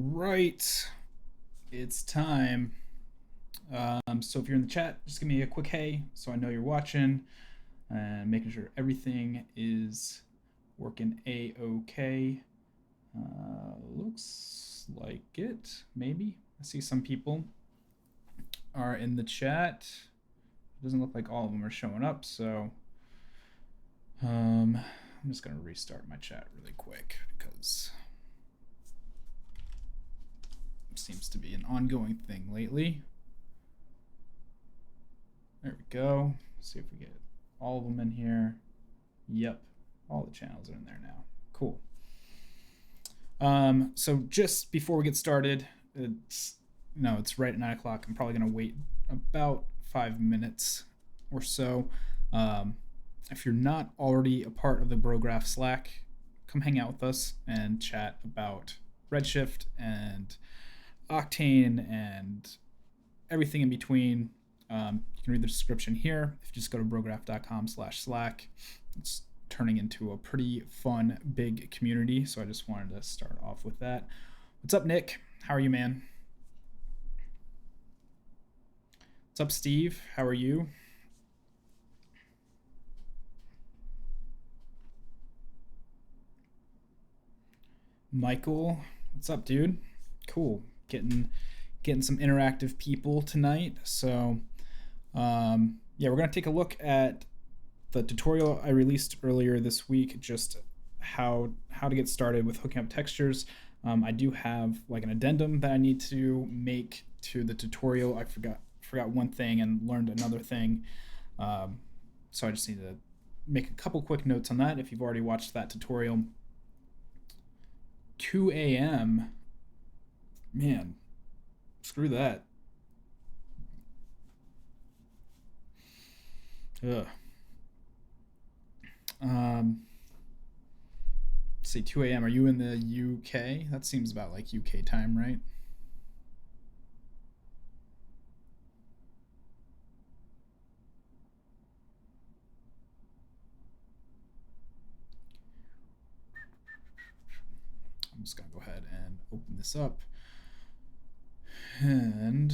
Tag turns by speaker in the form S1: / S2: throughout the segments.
S1: right, it's time. So if you're in the chat, just give me a quick hey so I know you're watching and making sure everything is working a-okay. Looks like it, maybe. I see some people are in the chat. It doesn't look like all of them are showing up, so I'm just gonna restart my chat really quick because it seems to be an ongoing thing lately. There we go. See if we get all of them in here. Yep, all the channels are in there now. Cool. So just before we get started, it's right at 9 o'clock. I'm probably gonna wait about 5 minutes or so. If you're not already a part of the BroGraph Slack, come hang out with us and chat about Redshift and Octane and everything in between. You can read the description here. If you just go to brograph.com/Slack, it's turning into a pretty fun, big community. So I just wanted to start off with that. What's up, Nick? How are you, man? What's up, Steve? How are you? Michael, what's up, dude? Cool. Getting some interactive people tonight. So yeah, we're gonna take a look at the tutorial I released earlier this week, just how to get started with hooking up textures. I do have like an addendum that I need to make to the tutorial. I forgot one thing and learned another thing, so I just need to make a couple quick notes on that. If you've already watched that tutorial, 2 a.m. Man, screw that. Ugh. Let's see, 2 a.m. Are you in the UK? That seems about like UK time, right? I'm just gonna go ahead and open this up. And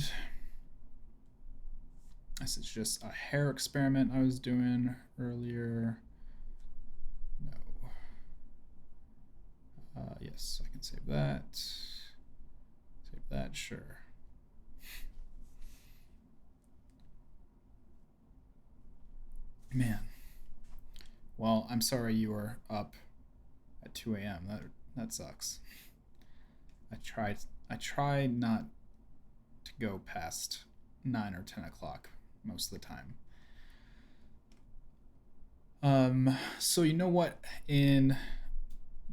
S1: this is just a hair experiment I was doing earlier. No. Yes, I can save that. Save that, sure. Man. Well, I'm sorry you were up at 2 a.m. That sucks. I try not to go past 9 or 10 o'clock most of the time. So you know what? In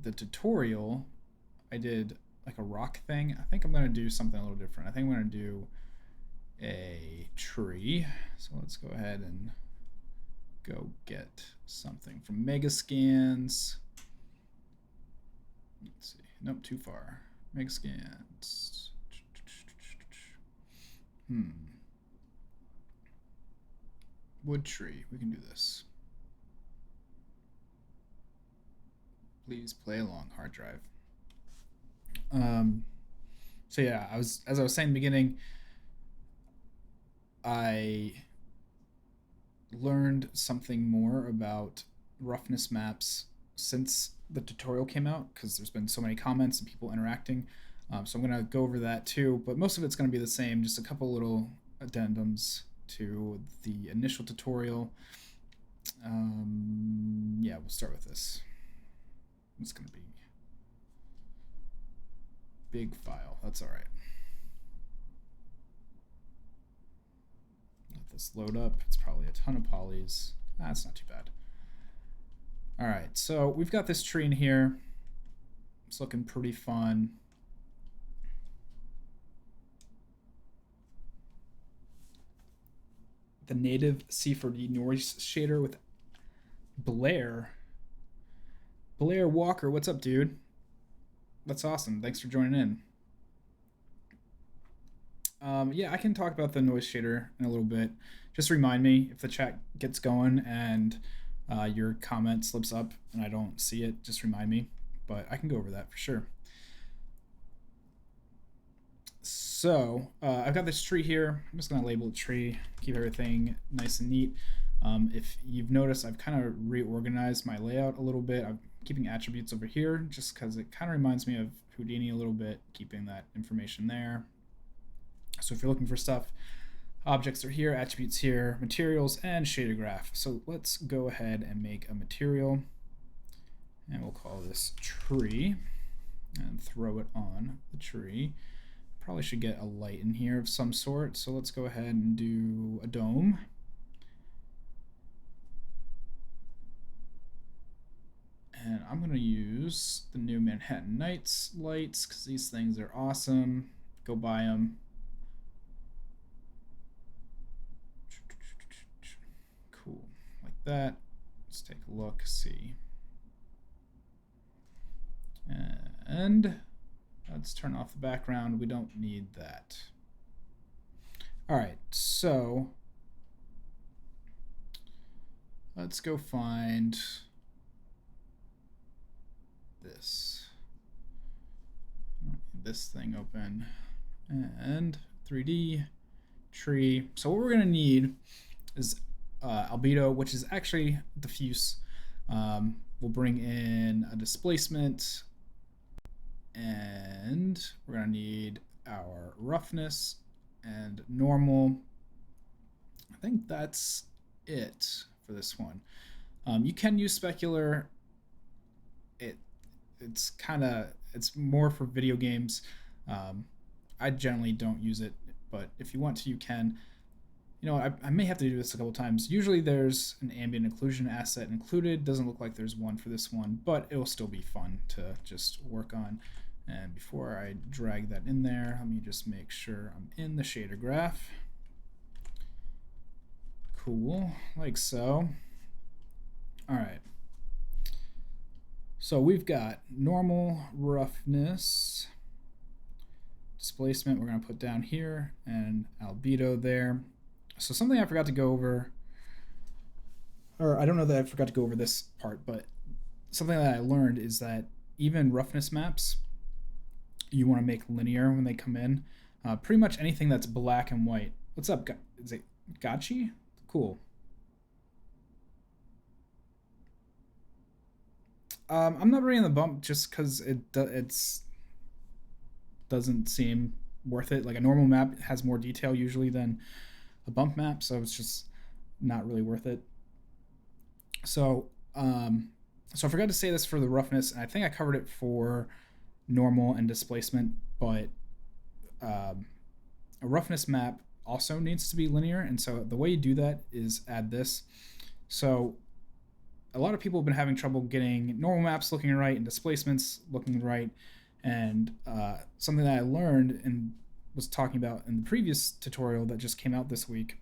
S1: the tutorial, I did like a rock thing. I think I'm gonna do something a little different. I think I'm gonna do a tree. So let's go ahead and go get something from Megascans. Let's see. Nope, too far. Megascans. Wood tree. We can do this. Please play along, hard drive. So yeah, as I was saying in the beginning, I learned something more about roughness maps since the tutorial came out, because there's been so many comments and people interacting. So I'm gonna go over that too, but most of it's gonna be the same, just a couple little addendums to the initial tutorial. Yeah, we'll start with this. It's gonna be big file. That's all right. Let this load up. It's probably a ton of polys. That's not too bad. All right, so we've got this tree in here. It's looking pretty fun. The native C4D noise shader with Blair Walker. What's up, dude? That's awesome. Thanks for joining in. Yeah, I can talk about the noise shader in a little bit. Just remind me if the chat gets going and your comment slips up and I don't see it, just remind me. But I can go over that for sure. So I've got this tree here. I'm just gonna label it tree, keep everything nice and neat. If you've noticed, I've kind of reorganized my layout a little bit. I'm keeping attributes over here just because it kind of reminds me of Houdini a little bit, keeping that information there. So if you're looking for stuff, objects are here, attributes here, materials, and shader graph. So let's go ahead and make a material, and we'll call this tree, and throw it on the tree. Probably should get a light in here of some sort, so let's go ahead and do a dome. And I'm going to use the new Manhattan Nights lights because these things are awesome. Go buy them. Cool, like that. Let's take a look, see. And let's turn off the background. We don't need that. All right, so let's go find this thing open, and 3D tree. So what we're gonna need is albedo, which is actually diffuse. We'll bring in a displacement, and we're gonna need our roughness and normal. I think that's it for this one. You can use specular. It's more for video games. I generally don't use it, but if you want to, you can. You know, I may have to do this a couple times. Usually there's an ambient occlusion asset included. Doesn't look like there's one for this one, but it will still be fun to just work on. And before I drag that in there, let me just make sure I'm in the shader graph. Cool, like so. All right. So we've got normal, roughness, displacement we're going to put down here, and albedo there. So something I forgot to go over, or I don't know that I forgot to go over this part, but something that I learned is that even roughness maps, you want to make linear when they come in. Pretty much anything that's black and white. What's up? Is it Gachi? Cool. I'm not running the bump just because it's doesn't seem worth it. Like a normal map has more detail usually than a bump map, so it's just not really worth it. So I forgot to say this for the roughness, and I think I covered it for normal and displacement, but a roughness map also needs to be linear, and so the way you do that is add this. So a lot of people have been having trouble getting normal maps looking right and displacements looking right, and something that I learned and was talking about in the previous tutorial that just came out this week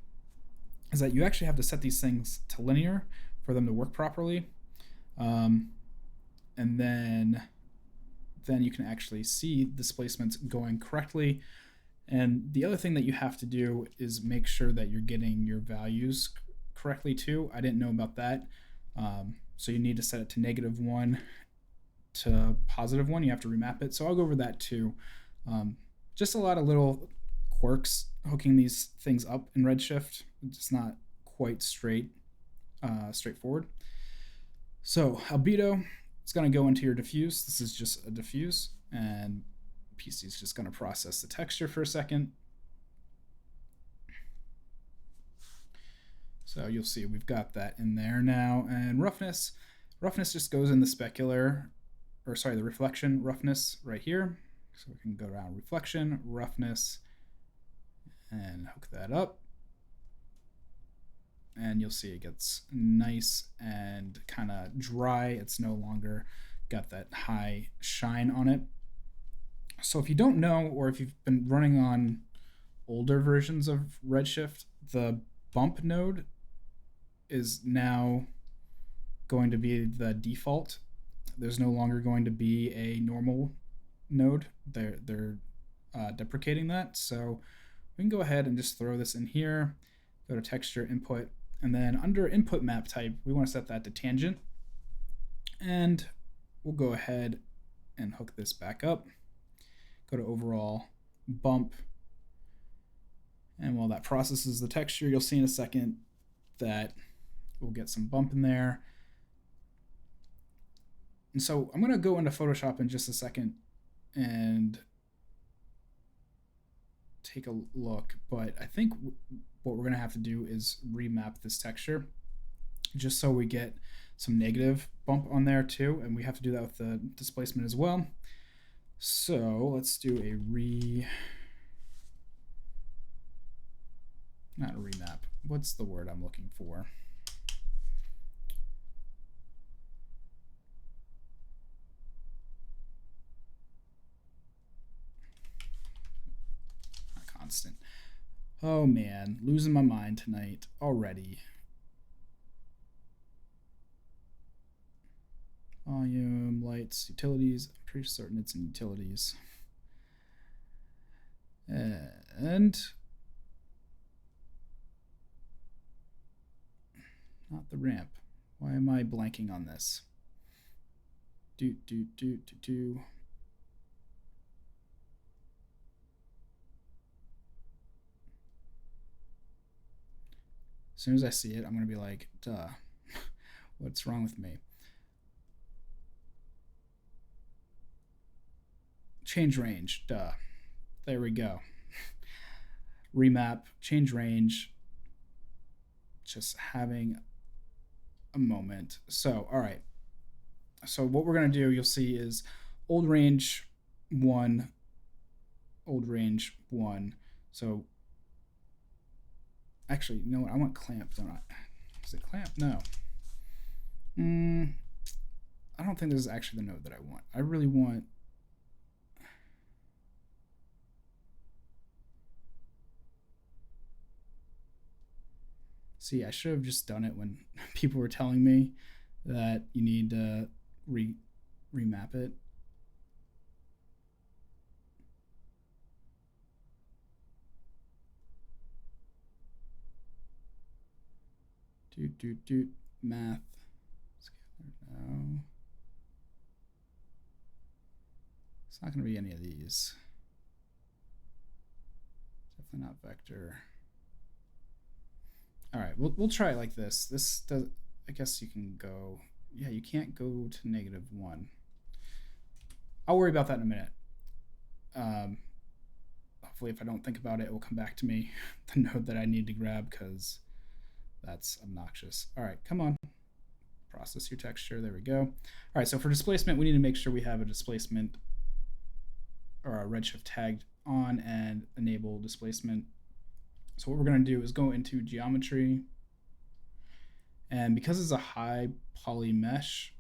S1: is that you actually have to set these things to linear for them to work properly, and then you can actually see displacements going correctly. And the other thing that you have to do is make sure that you're getting your values correctly too. I didn't know about that. So you need to set it to -1 to +1. You have to remap it. So I'll go over that too. Just a lot of little quirks hooking these things up in Redshift. It's not quite straightforward. So albedo, it's going to go into your diffuse. This is just a diffuse, and PC is just going to process the texture for a second. So you'll see we've got that in there now. And roughness just goes in the specular, or sorry, the reflection roughness right here. So we can go around reflection, roughness, and hook that up. And you'll see it gets nice and kind of dry. It's no longer got that high shine on it. So if you don't know, or if you've been running on older versions of Redshift, the bump node is now going to be the default. There's no longer going to be a normal node. They're deprecating that. So we can go ahead and just throw this in here, go to texture input, and then under input map type, we want to set that to tangent. And we'll go ahead and hook this back up. Go to overall bump, And while that processes the texture, you'll see in a second that we'll get some bump in there. And so I'm going to go into Photoshop in just a second and take a look, but I think what we're going to have to do is remap this texture just so we get some negative bump on there too, and we have to do that with the displacement as well. So let's do a not a remap. What's the word I'm looking for? Not constant. Oh man, losing my mind tonight already. Volume, lights, utilities. I'm pretty certain it's in utilities. And not the ramp. Why am I blanking on this? As soon as I see it, I'm going to be like, duh, what's wrong with me? Change range, duh. There we go. Remap, change range. Just having a moment. So, all right. So what we're going to do, you'll see, is old range 1, old range 1. So actually, you know what? I want clamp, don't I? Is it clamp? No. I don't think this is actually the node that I want. I really want... See, I should have just done it when people were telling me that you need to remap it. Math. No. It's not going to be any of these. Definitely not vector. All right, we'll try it like this. This does, I guess you can go, yeah, you can't go to -1. I'll worry about that in a minute. Hopefully if I don't think about it, it will come back to me, the node that I need to grab, because that's obnoxious. All right, come on. Process your texture, there we go. All right, so for displacement, we need to make sure we have a displacement or a Redshift tagged on and enable displacement. So what we're going to do is go into geometry, and because it's a high poly mesh,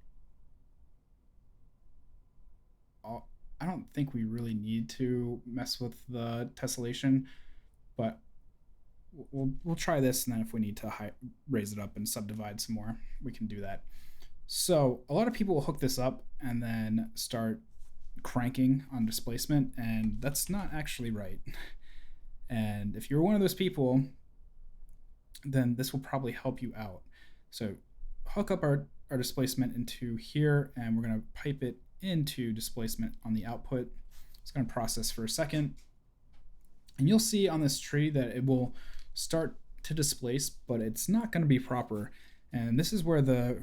S1: I don't think we really need to mess with the tessellation, but we'll try this, and then if we need to raise it up and subdivide some more, we can do that. So a lot of people will hook this up and then start cranking on displacement, and that's not actually right. And if you're one of those people, then this will probably help you out. So hook up our displacement into here, and we're going to pipe it into displacement on the output. It's going to process for a second. And you'll see on this tree that it will start to displace, but it's not going to be proper. And this is where the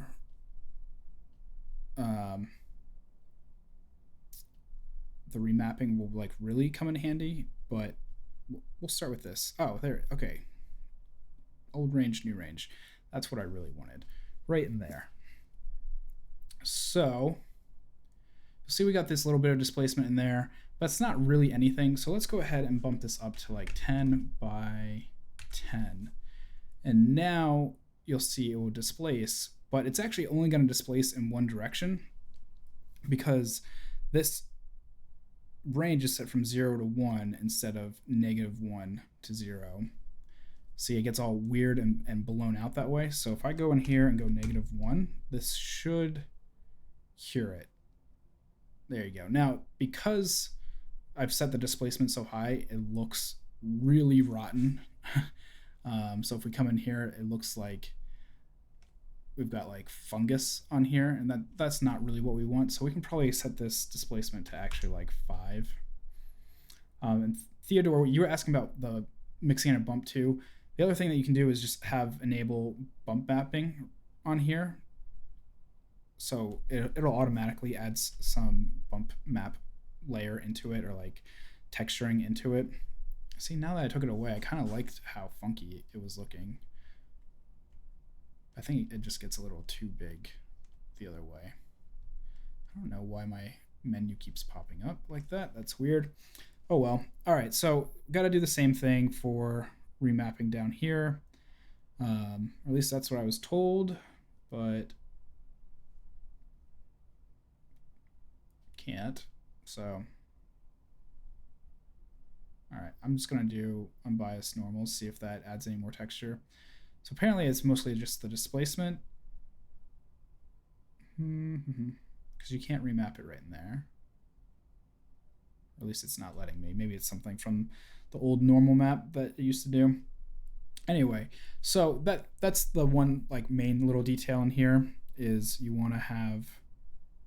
S1: remapping will like really come in handy, but we'll start with this. Oh, there, okay. Old range, new range. That's what I really wanted, right in there. So see, we got this little bit of displacement in there, but it's not really anything. So let's go ahead and bump this up to like 10 by 10. And now you'll see it will displace, but it's actually only going to displace in one direction, because this range is set from 0 to 1 instead of -1 to 0. See, it gets all weird and blown out that way. So if I go in here and go -1, this should cure it. There you go. Now, because I've set the displacement so high, it looks really rotten. So if we come in here, it looks like we've got like fungus on here, and that's not really what we want. So we can probably set this displacement to actually like 5. And Theodore, you were asking about the mixing in a bump too. The other thing that you can do is just have enable bump mapping on here. So it'll automatically add some bump map layer into it, or like texturing into it. See, now that I took it away, I kind of liked how funky it was looking. I think it just gets a little too big the other way. I don't know why my menu keeps popping up like that. That's weird. Oh well. All right, so got to do the same thing for remapping down here. Or at least that's what I was told, but can't. So, all right, I'm just gonna do unbiased normals, see if that adds any more texture. So apparently it's mostly just the displacement, because you can't remap it right in there. Or at least it's not letting me. Maybe it's something from the old normal map that it used to do. Anyway, so that's the one like main little detail in here, is you want to have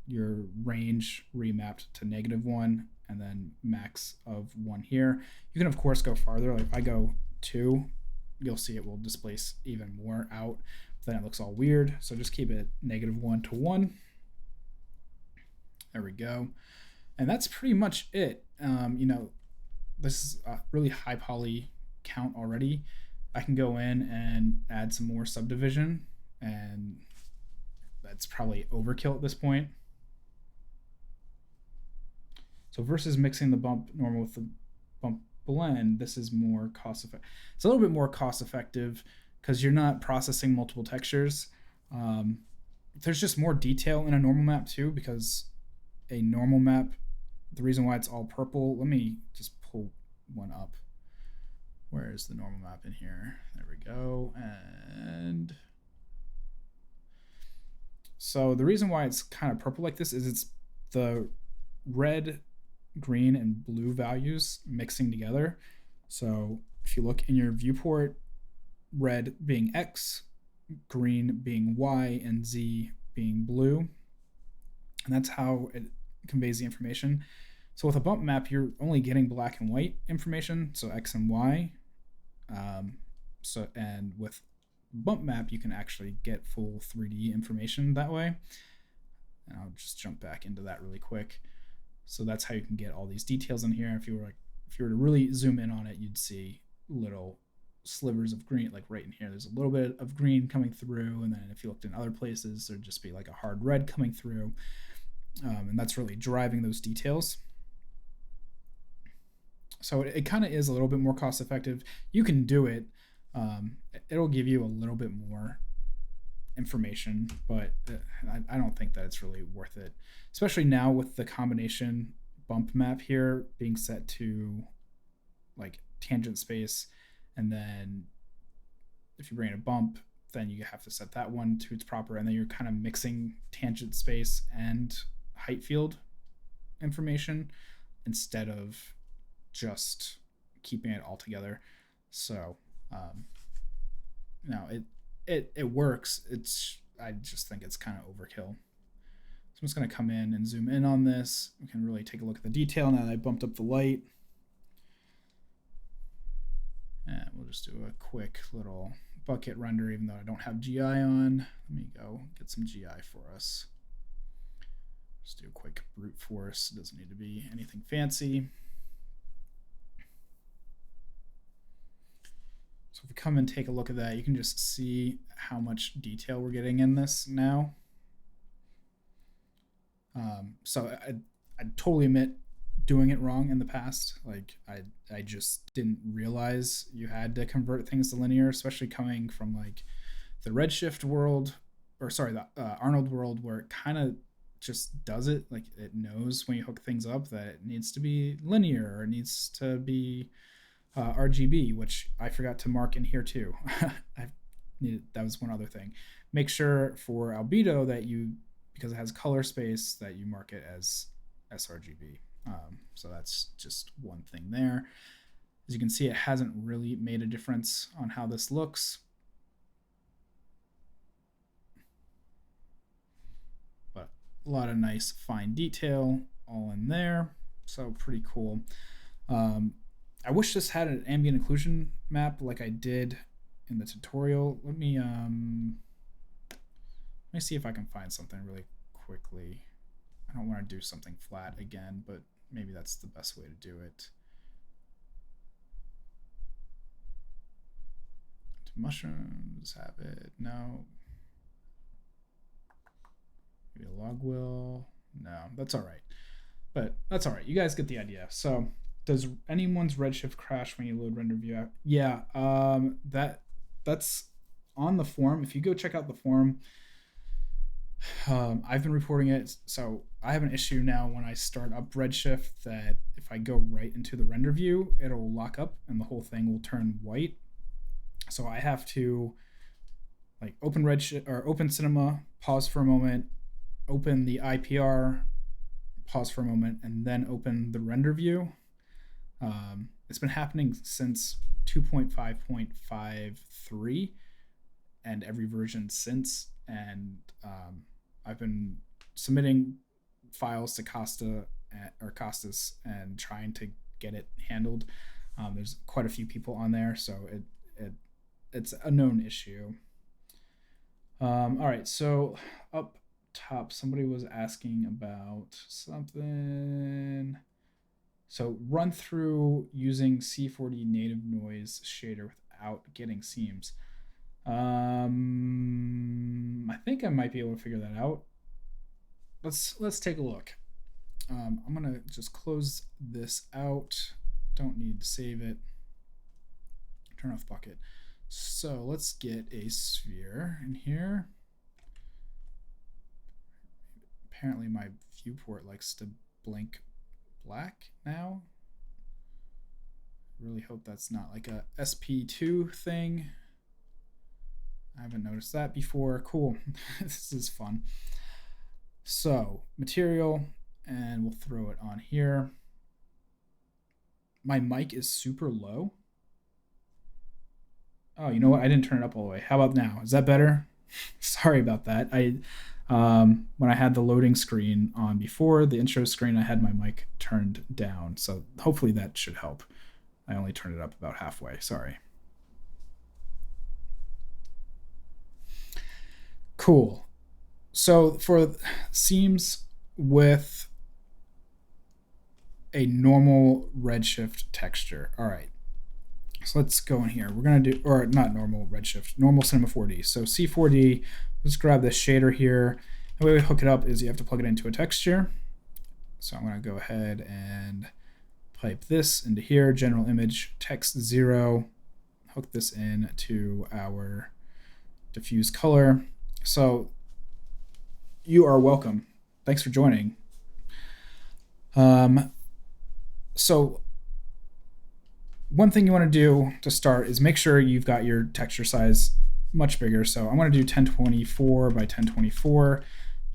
S1: your range remapped to -1 and then max of 1 here. You can of course go farther. Like if I go 2, you'll see it will displace even more out. Then it looks all weird. So just keep it -1 to 1. There we go. And that's pretty much it. You know, this is a really high poly count already. I can go in and add some more subdivision, and that's probably overkill at this point. So versus mixing the bump normal with the bump blend, this is more cost effective. It's a little bit more cost effective because you're not processing multiple textures. There's just more detail in a normal map too, because a normal map, the reason why it's all purple, let me just pull one up. Where is the normal map in here? There we go. And so the reason why it's kind of purple like this is it's the red, green, and blue values mixing together. So if you look in your viewport, red being X, green being Y, and Z being blue. And that's how it conveys the information. So with a bump map, you're only getting black and white information, so X and Y. And with bump map, you can actually get full 3D information that way. And I'll just jump back into that really quick. So that's how you can get all these details in here. If you were to really zoom in on it, you'd see little slivers of green, like right in here. There's a little bit of green coming through, and then if you looked in other places, there'd just be like a hard red coming through. And that's really driving those details. So it kind of is a little bit more cost effective. You can do it. It'll give you a little bit more information, but I don't think that it's really worth it, especially now with the combination bump map here being set to like tangent space, and then if you bring in a bump, then you have to set that one to its proper, and then you're kind of mixing tangent space and height field information instead of just keeping it all together. So no, it works. I just think it's kind of overkill. So I'm just going to come in and zoom in on this. We can really take a look at the detail now that I bumped up the light. And we'll just do a quick little bucket render, even though I don't have GI on. Let me go get some GI for us. Just do a quick brute force. It doesn't need to be anything fancy. So if we come and take a look at that, you can just see how much detail we're getting in this now. So I totally admit doing it wrong in the past. Like I just didn't realize you had to convert things to linear, especially coming from like the Redshift world, or sorry, the Arnold world, where it kind of just does it. Like it knows when you hook things up that it needs to be linear, or it needs to be RGB, which I forgot to mark in here too. That was one other thing. Make sure for albedo that you, because it has color space, that you mark it as sRGB. So that's just one thing there. As you can see, it hasn't really made a difference on how this looks. But a lot of nice fine detail all in there. So pretty cool. I wish this had an ambient occlusion map like I did in the tutorial. Let me see if I can find something really quickly. I don't want to do something flat again, but maybe that's the best way to do it. Mushrooms have it. No. Maybe a log will. No, that's all right. But that's all right. You guys get the idea. So does anyone's Redshift crash when you load render view out? Yeah, that's on the forum. If you go check out the forum, I've been reporting it. So I have an issue now when I start up Redshift that if I go right into the render view, it'll lock up and the whole thing will turn white. So I have to like open Redshift or open Cinema, pause for a moment, open the IPR, pause for a moment, and then open the render view. It's been happening since 2.5.53 and every version since. And I've been submitting files to Costas and trying to get it handled. There's quite a few people on there, so it's a known issue. All right, so up top, somebody was asking about something. So run through using C4D native noise shader without getting seams. I think I might be able to figure that out. Let's take a look. I'm gonna just close this out. Don't need to save it. Turn off bucket. So let's get a sphere in here. Apparently my viewport likes to blink black now. Really hope that's not like a SP2 thing. I haven't noticed that before. Cool. This is fun. So material, and we'll throw it on here. My mic is super low. Oh, you know what? I didn't turn it up all the way. How about now? Is that better? Sorry about that. When I had the loading screen on before, the intro screen, I had my mic turned down. So hopefully that should help. I only turned it up about halfway. Sorry. Cool. So for seams with a normal Redshift texture. All right. So let's go in here. We're going to do, or not normal Redshift, normal Cinema 4D. So C4D, let's grab this shader here. The way we hook it up is you have to plug it into a texture. So I'm going to go ahead and pipe this into here, general image, text 0, hook this in to our diffuse color. So you are welcome. Thanks for joining. So one thing you want to do to start is make sure you've got your texture size much bigger. So I'm going to do 1024 by 1024. I'm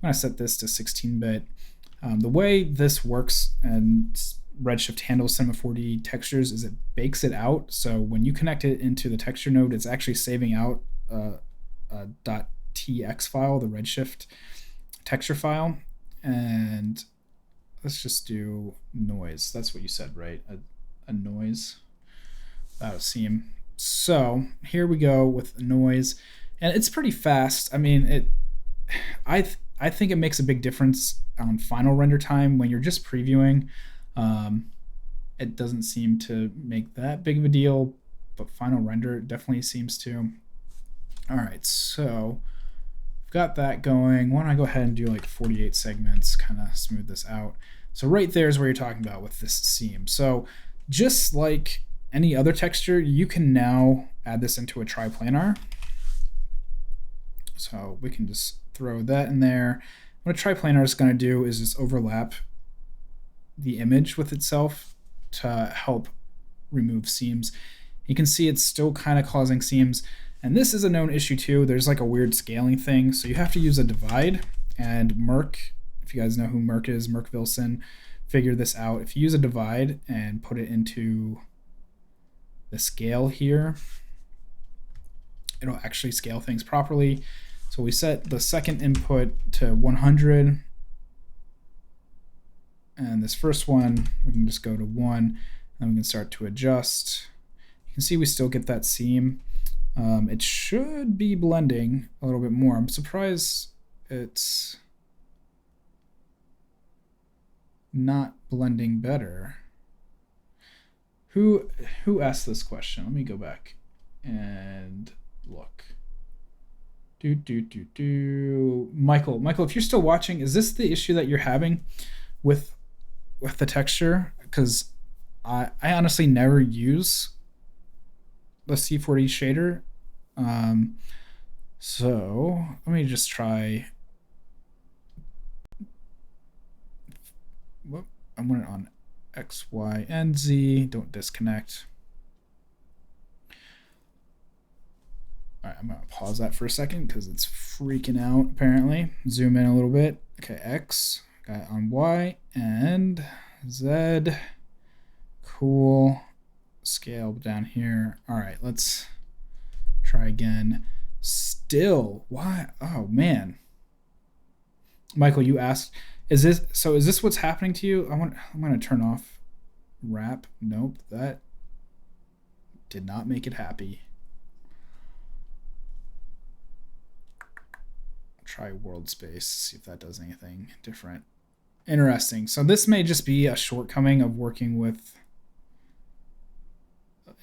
S1: going to set this to 16-bit. The way this works and Redshift handles Cinema 4D textures is it bakes it out. So when you connect it into the texture node, it's actually saving out a .tx file, the Redshift texture file. And let's just do noise. That's what you said, right? A noise. Without a seam. So here we go with noise, and it's pretty fast. I mean, I think it makes a big difference on final render time when you're just previewing. It doesn't seem to make that big of a deal, but final render definitely seems to. All right, so I've got that going. Why don't I go ahead and do like 48 segments, kind of smooth this out. So right there is where you're talking about with this seam. So just like any other texture, you can now add this into a triplanar. So we can just throw that in there. What a triplanar is going to do is just overlap the image with itself to help remove seams. You can see it's still kind of causing seams. And this is a known issue too. There's like a weird scaling thing. So you have to use a divide, and Merck, if you guys know who Merck is, Merck Wilson, figured this out. If you use a divide and put it into the scale here, it'll actually scale things properly. So we set the second input to 100, and this first one we can just go to 1, and Then we can start to adjust. You can see we still get that seam. It should be blending a little bit more. I'm surprised it's not blending better. Who asked this question? Let me go back and look. Michael, if you're still watching, is this the issue that you're having with the texture? Because I honestly never use the C4D shader. So let me just try. Whoop, I want it on X, Y, and Z. Don't disconnect. All right, I'm gonna pause that for a second because it's freaking out apparently. Zoom in a little bit. Okay, X, got it on Y and Z. Cool. Scale down here. All right, let's try again. Still, why? Oh man. Michael, you asked, is this what's happening to you? I'm gonna turn off wrap. Nope, that did not make it happy. Try world space, see if that does anything different. Interesting. So this may just be a shortcoming of working with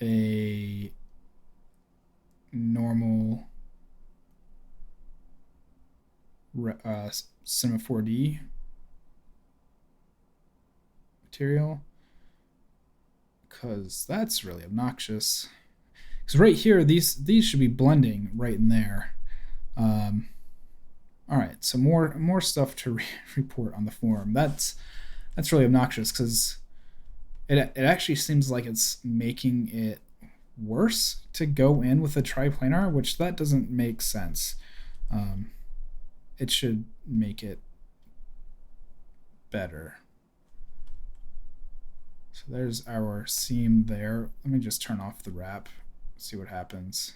S1: a normal Cinema 4D material, because that's really obnoxious. Because right here, these should be blending right in there. All right, so more stuff to report on the forum. That's really obnoxious because it actually seems like it's making it worse to go in with a triplanar, which that doesn't make sense. It should make it better. So there's our seam there. Let me just turn off the wrap, see what happens.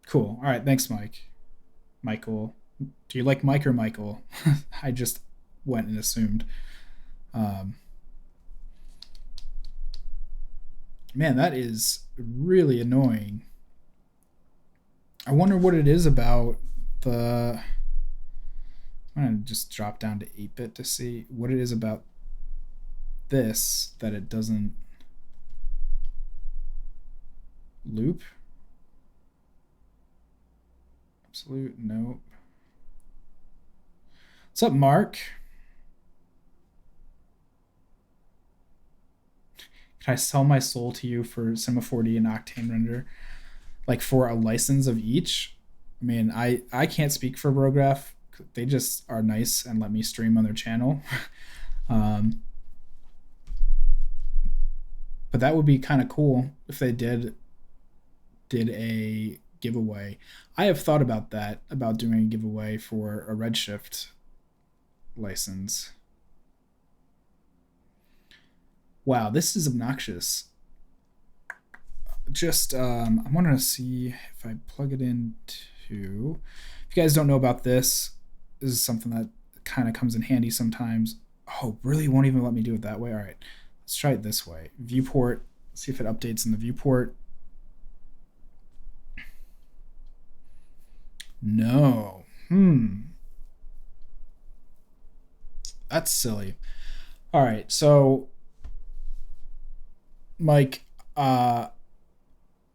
S1: Cool. All right, thanks, Michael. Do you like Mike or Michael? I just went and assumed. Man, that is really annoying. I wonder what it is about the... I'm going to just drop down to 8-bit to see what it is about this that it doesn't loop. Absolute nope. What's up, Mark? Can I sell my soul to you for Cinema 4D and Octane Render? Like for a license of each? I mean, I can't speak for Brograph. They just are nice and let me stream on their channel. But that would be kind of cool if they did a giveaway. I have thought about that, about doing a giveaway for a Redshift license. Wow, this is obnoxious. Just I want to see if I plug it into... If you guys don't know about this is something that kind of comes in handy sometimes. Oh, really? Won't even let me do it that way? All right, let's try it this way. Viewport, see if it updates in the viewport. No. That's silly. All right, so Mike, I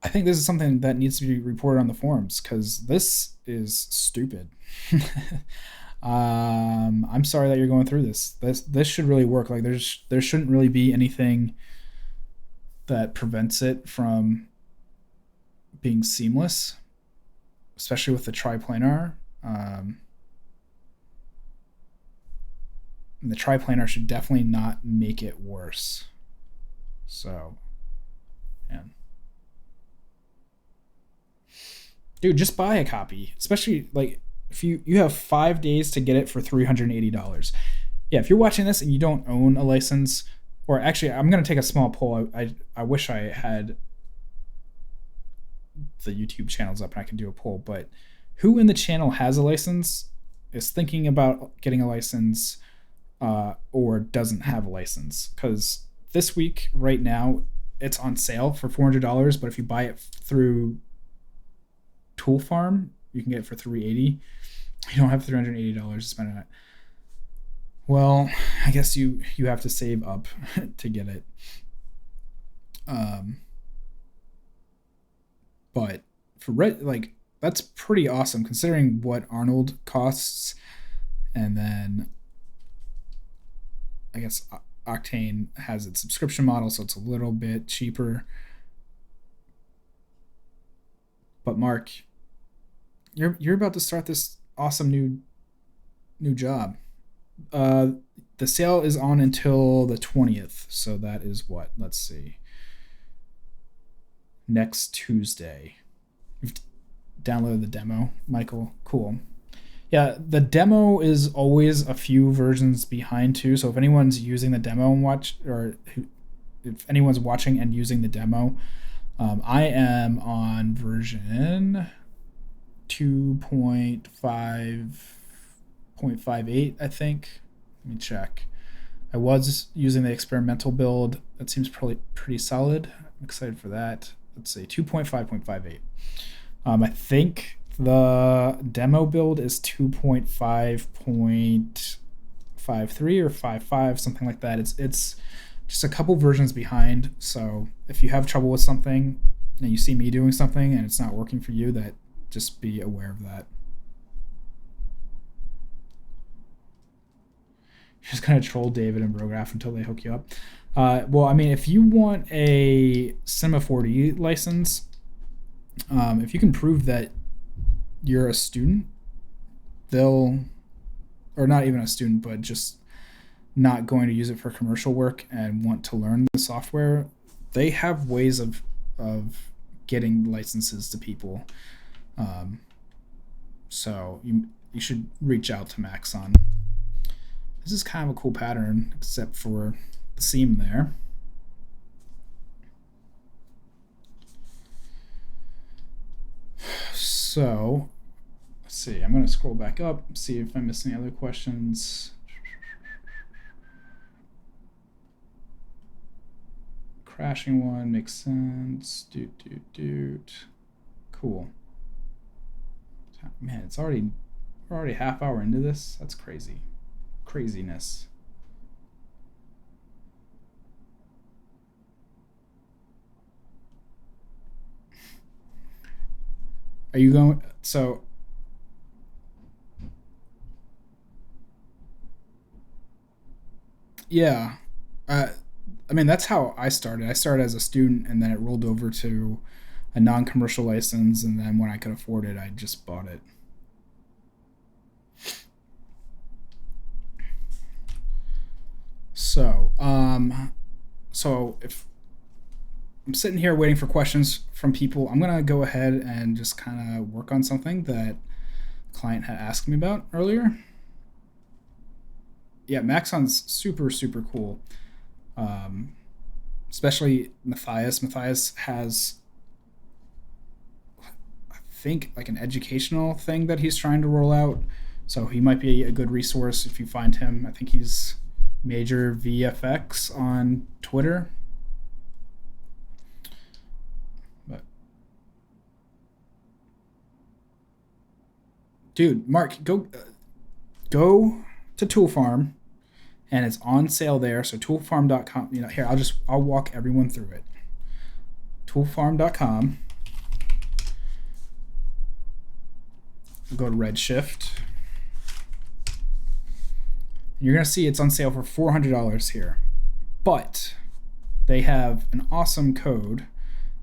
S1: think this is something that needs to be reported on the forums because this is stupid. I'm sorry that you're going through this. This should really work. Like there shouldn't really be anything that prevents it from being seamless, especially with the triplanar. And the triplanar should definitely not make it worse. So, man. Dude, just buy a copy. Especially like if you have 5 days to get it for $380. Yeah, if you're watching this and you don't own a license, or actually I'm gonna take a small poll. I wish I had the YouTube channels up and I can do a poll, but who in the channel has a license, is thinking about getting a license, or doesn't have a license. Because this week, right now, it's on sale for $400, but if you buy it through Tool Farm, you can get it for $380. You don't have $380 to spend on it. Well, I guess you have to save up to get it. But for that's pretty awesome considering what Arnold costs, and then I guess Octane has its subscription model, so it's a little bit cheaper. But Mark, you're about to start this awesome new job. Uh, the sale is on until the 20th, so that is what? Let's see. Next Tuesday. You've downloaded the demo, Michael. Cool. Yeah, the demo is always a few versions behind too. So if anyone's using the demo and if anyone's watching and using the demo, I am on version 2.5.58, I think. Let me check. I was using the experimental build. That seems pretty solid. I'm excited for that. Let's say 2.5.58. I think the demo build is 2.5.53 or 5.5, something like that. It's just a couple versions behind. So if you have trouble with something and you see me doing something and it's not working for you, that just be aware of that. You're just gonna troll David and Brograph until they hook you up. Well, I mean, if you want a C4D license, if you can prove that you're a student, or not even a student, but just not going to use it for commercial work and want to learn the software, they have ways of getting licenses to people. So you should reach out to Maxon. This is kind of a cool pattern, except for the seam there. So let's see. I'm going to scroll back up, see if I missed any other questions. Crashing one makes sense. Cool. Man, we're already half hour into this. That's craziness. Are you going? So yeah, I mean, that's how I started. I started as a student, and then it rolled over to a non-commercial license, and then when I could afford it, I just bought it. So, if I'm sitting here waiting for questions from people, I'm gonna go ahead and just kind of work on something that the client had asked me about earlier. Yeah, Maxon's super cool. Especially Matthias. Matthias has, I think, like an educational thing that he's trying to roll out. So he might be a good resource if you find him. I think he's Major VFX on Twitter. But dude, Mark, go to Tool Farm, and it's on sale there. So toolfarm.com. Here I'll walk everyone through it. Toolfarm.com. Go to Redshift. You're going to see it's on sale for $400 here. But they have an awesome code.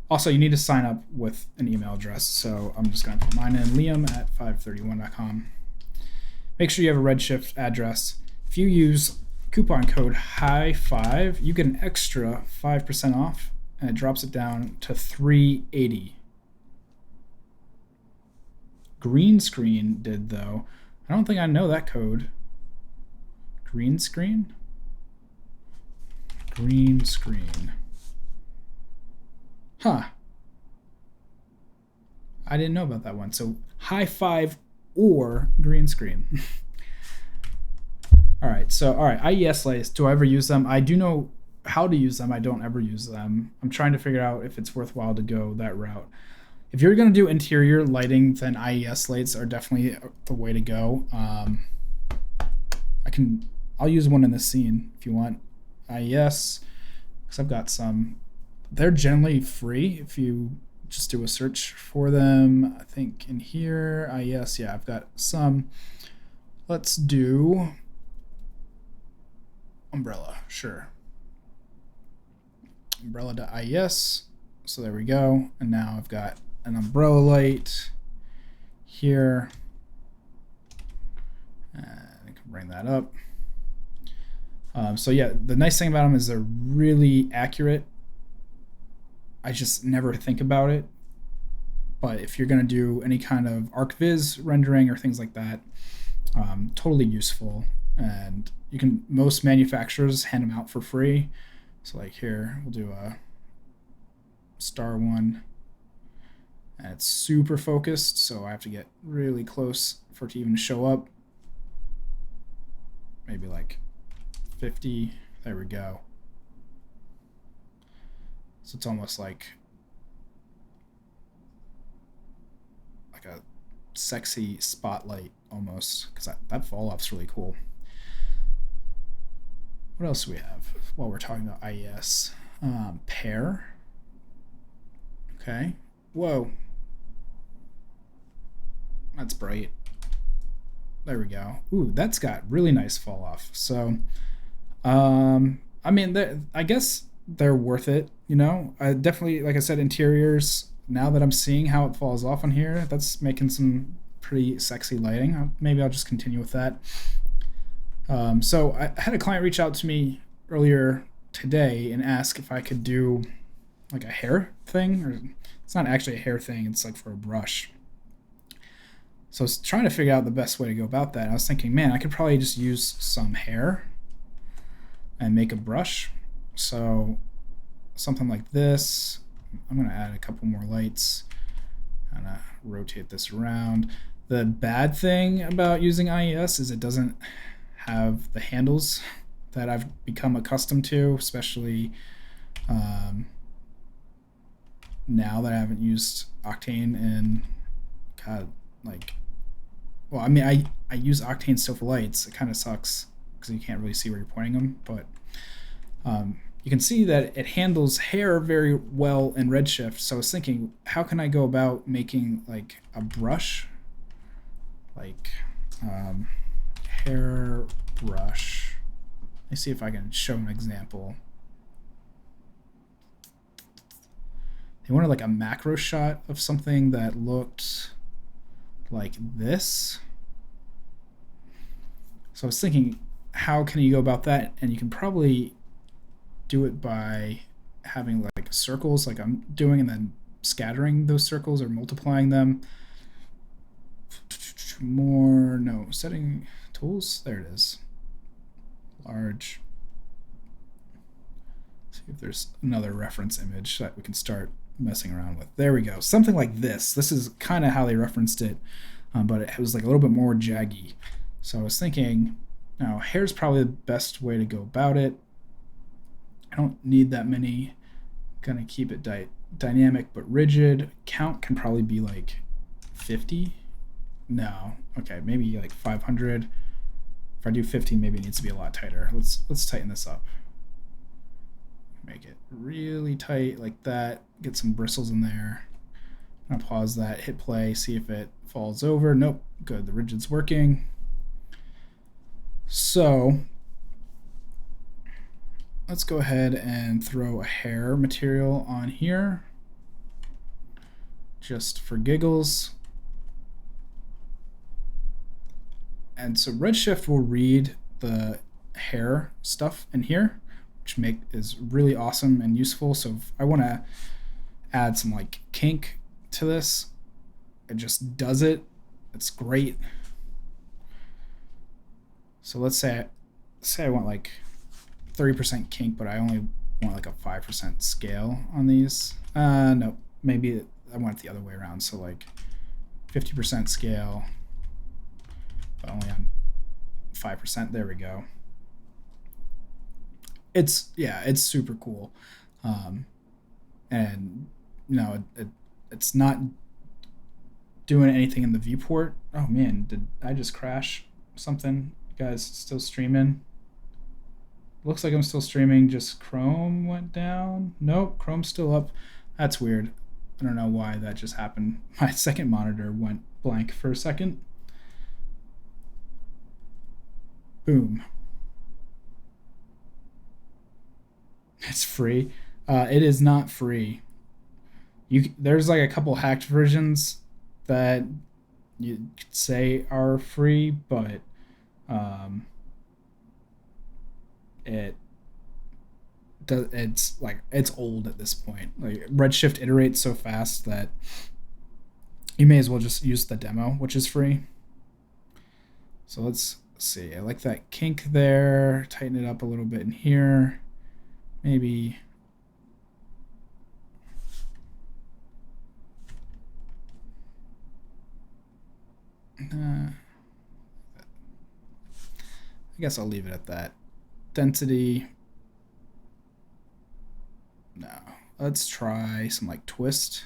S1: Also, you need to sign up with an email address. So I'm just going to put mine in, liam@531.com. Make sure you have a Redshift address. If you use coupon code HIGH5, you get an extra 5% off, and it drops it down to $380. Green Screen did, though. I don't think I know that code. Green Screen? Green Screen. Huh. I didn't know about that one. So High 5 or Green Screen. All right, so IES lights. Do I ever use them? I do know how to use them. I don't ever use them. I'm trying to figure out if it's worthwhile to go that route. If you're gonna do interior lighting, then IES lights are definitely the way to go. I'll use one in this scene if you want. IES, because I've got some. They're generally free if you just do a search for them. I think in here, IES, yeah, I've got some. Let's do umbrella, sure. Umbrella.ies. So there we go. And now I've got an umbrella light here. And I can bring that up. So yeah, the nice thing about them is they're really accurate. I just never think about it. But if you're going to do any kind of ArcViz rendering or things like that, totally useful. And you can, most manufacturers hand them out for free. So like here, we'll do a star one. And it's super focused, so I have to get really close for it to even show up. Maybe like 50. There we go. So it's almost like a sexy spotlight almost, because that fall off's really cool. What else do we have while we're talking about IES? Pair. Okay. Whoa. That's bright. There we go. Ooh, that's got really nice fall off. So, I mean, I guess they're worth it. You know, I definitely, like I said, interiors. Now that I'm seeing how it falls off on here, that's making some pretty sexy lighting. Maybe I'll just continue with that. So I had a client reach out to me earlier today and ask if I could do like a hair thing, or it's not actually a hair thing, it's like for a brush. So I was trying to figure out the best way to go about that. I was thinking, man, I could probably just use some hair and make a brush. So something like this. I'm gonna add a couple more lights and rotate this around. The bad thing about using IES is it doesn't have the handles that I've become accustomed to, especially now that I haven't used Octane in, God, like, well, I mean, I use Octane still for lights. It kind of sucks because you can't really see where you're pointing them, but you can see that it handles hair very well in Redshift. So I was thinking, how can I go about making like a brush, like hair brush. Let me see if I can show an example. They wanted like a macro shot of something that looked like this. So I was thinking, how can you go about that? And you can probably do it by having like circles like I'm doing, and then scattering those circles or multiplying them. More, no, setting tools, there it is. Large. See if there's another reference image that we can start messing around with. There we go, something like this. This is kind of how they referenced it, but it was like a little bit more jaggy. So I was thinking, now hair's probably the best way to go about it. I don't need that many. Gonna keep it dynamic but rigid. Count can probably be like 50. No, okay, maybe like 500. If I do 50, maybe it needs to be a lot tighter. Let's tighten this up. Make it really tight like that. Get some bristles in there. I'm gonna pause that, hit play, see if it falls over. Nope, good, the rigid's working. So let's go ahead and throw a hair material on here, just for giggles. And so Redshift will read the hair stuff in here, which is really awesome and useful. So if I want to add some like kink to this, it just does it. It's great. So let's say I want like 30% kink, but I only want like a 5% scale on these. No, maybe I want it the other way around. So like 50% scale, but only on 5%. There we go. It's super cool. And it's not doing anything in the viewport. Oh man, did I just crash something? You guys still streaming? Looks like I'm still streaming, just Chrome went down. Nope, Chrome's still up. That's weird. I don't know why that just happened. My second monitor went blank for a second. Boom. It's free. It is not free. There's like a couple hacked versions that you could say are free, but it's old at this point. Like Redshift iterates so fast that you may as well just use the demo, which is free. So let's see. I like that kink there. Tighten it up a little bit in here. Maybe I guess I'll leave it at that. Density. No. Let's try some like twist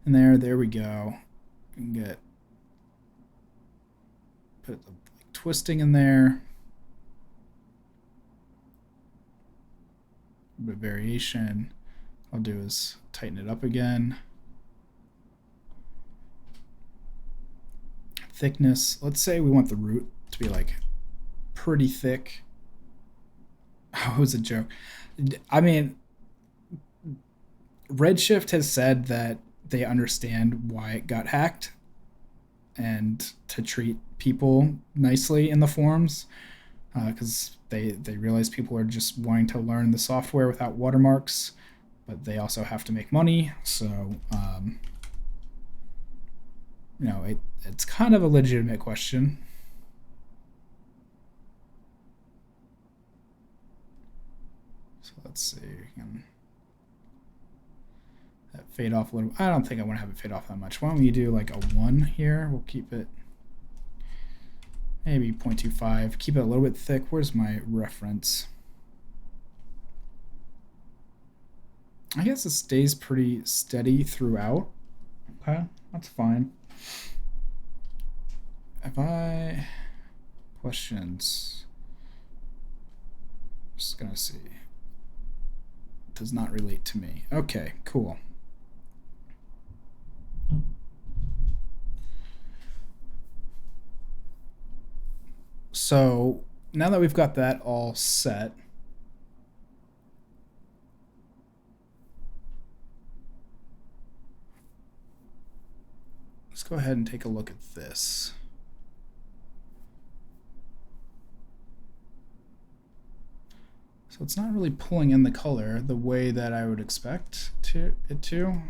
S1: in there. There we go. We can put the twisting in there. A bit of variation. I'll do is tighten it up again. Thickness. Let's say we want the root to be like pretty thick. Oh, it was a joke. I mean, Redshift has said that they understand why it got hacked and to treat people nicely in the forums, because they realize people are just wanting to learn the software without watermarks, but they also have to make money. So it's kind of a legitimate question. So let's see. We can fade off a little. I don't think I want to have it fade off that much. Why don't we do like a 1 here? We'll keep it maybe 0.25. Keep it a little bit thick. Where's my reference? I guess it stays pretty steady throughout. Okay, that's fine. Have I questions? Just gonna see. It does not relate to me. Okay, cool. So now that we've got that all set, let's go ahead and take a look at this. So it's not really pulling in the color the way that I would expect it to.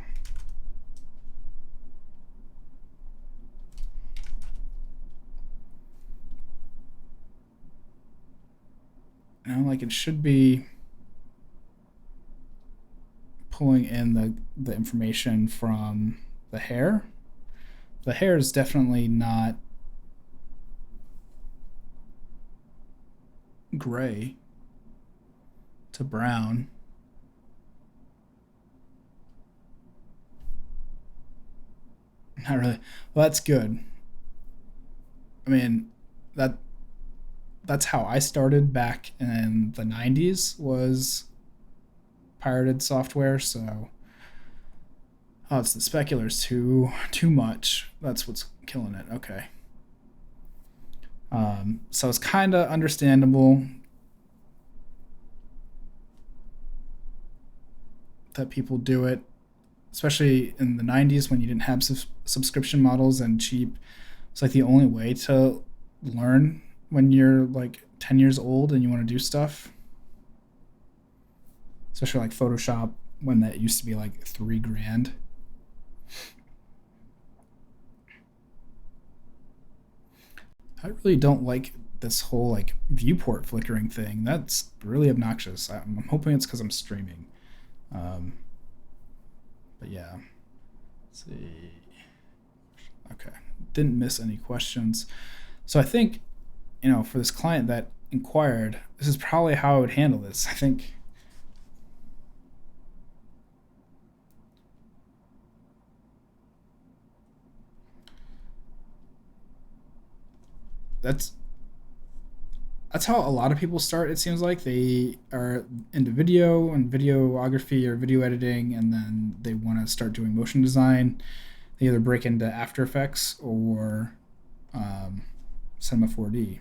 S1: Like it should be pulling in the information from the hair. The hair is definitely not gray to brown. Not really. Well, that's good. I mean, that's how I started back in the 90s, was pirated software. So it's the specular's too much. That's what's killing it. Okay. So it's kind of understandable that people do it, especially in the 90s when you didn't have subscription models and cheap. It's like the only way to learn when you're like 10 years old and you want to do stuff, especially like Photoshop, when that used to be like $3,000. I really don't like this whole like viewport flickering thing. That's really obnoxious. I'm hoping it's because I'm streaming. But yeah, let's see. Okay, didn't miss any questions. So I think for this client that inquired, this is probably how I would handle this. I think that's how a lot of people start. It seems like they are into video and videography or video editing, and then they want to start doing motion design. They either break into After Effects or Cinema 4D.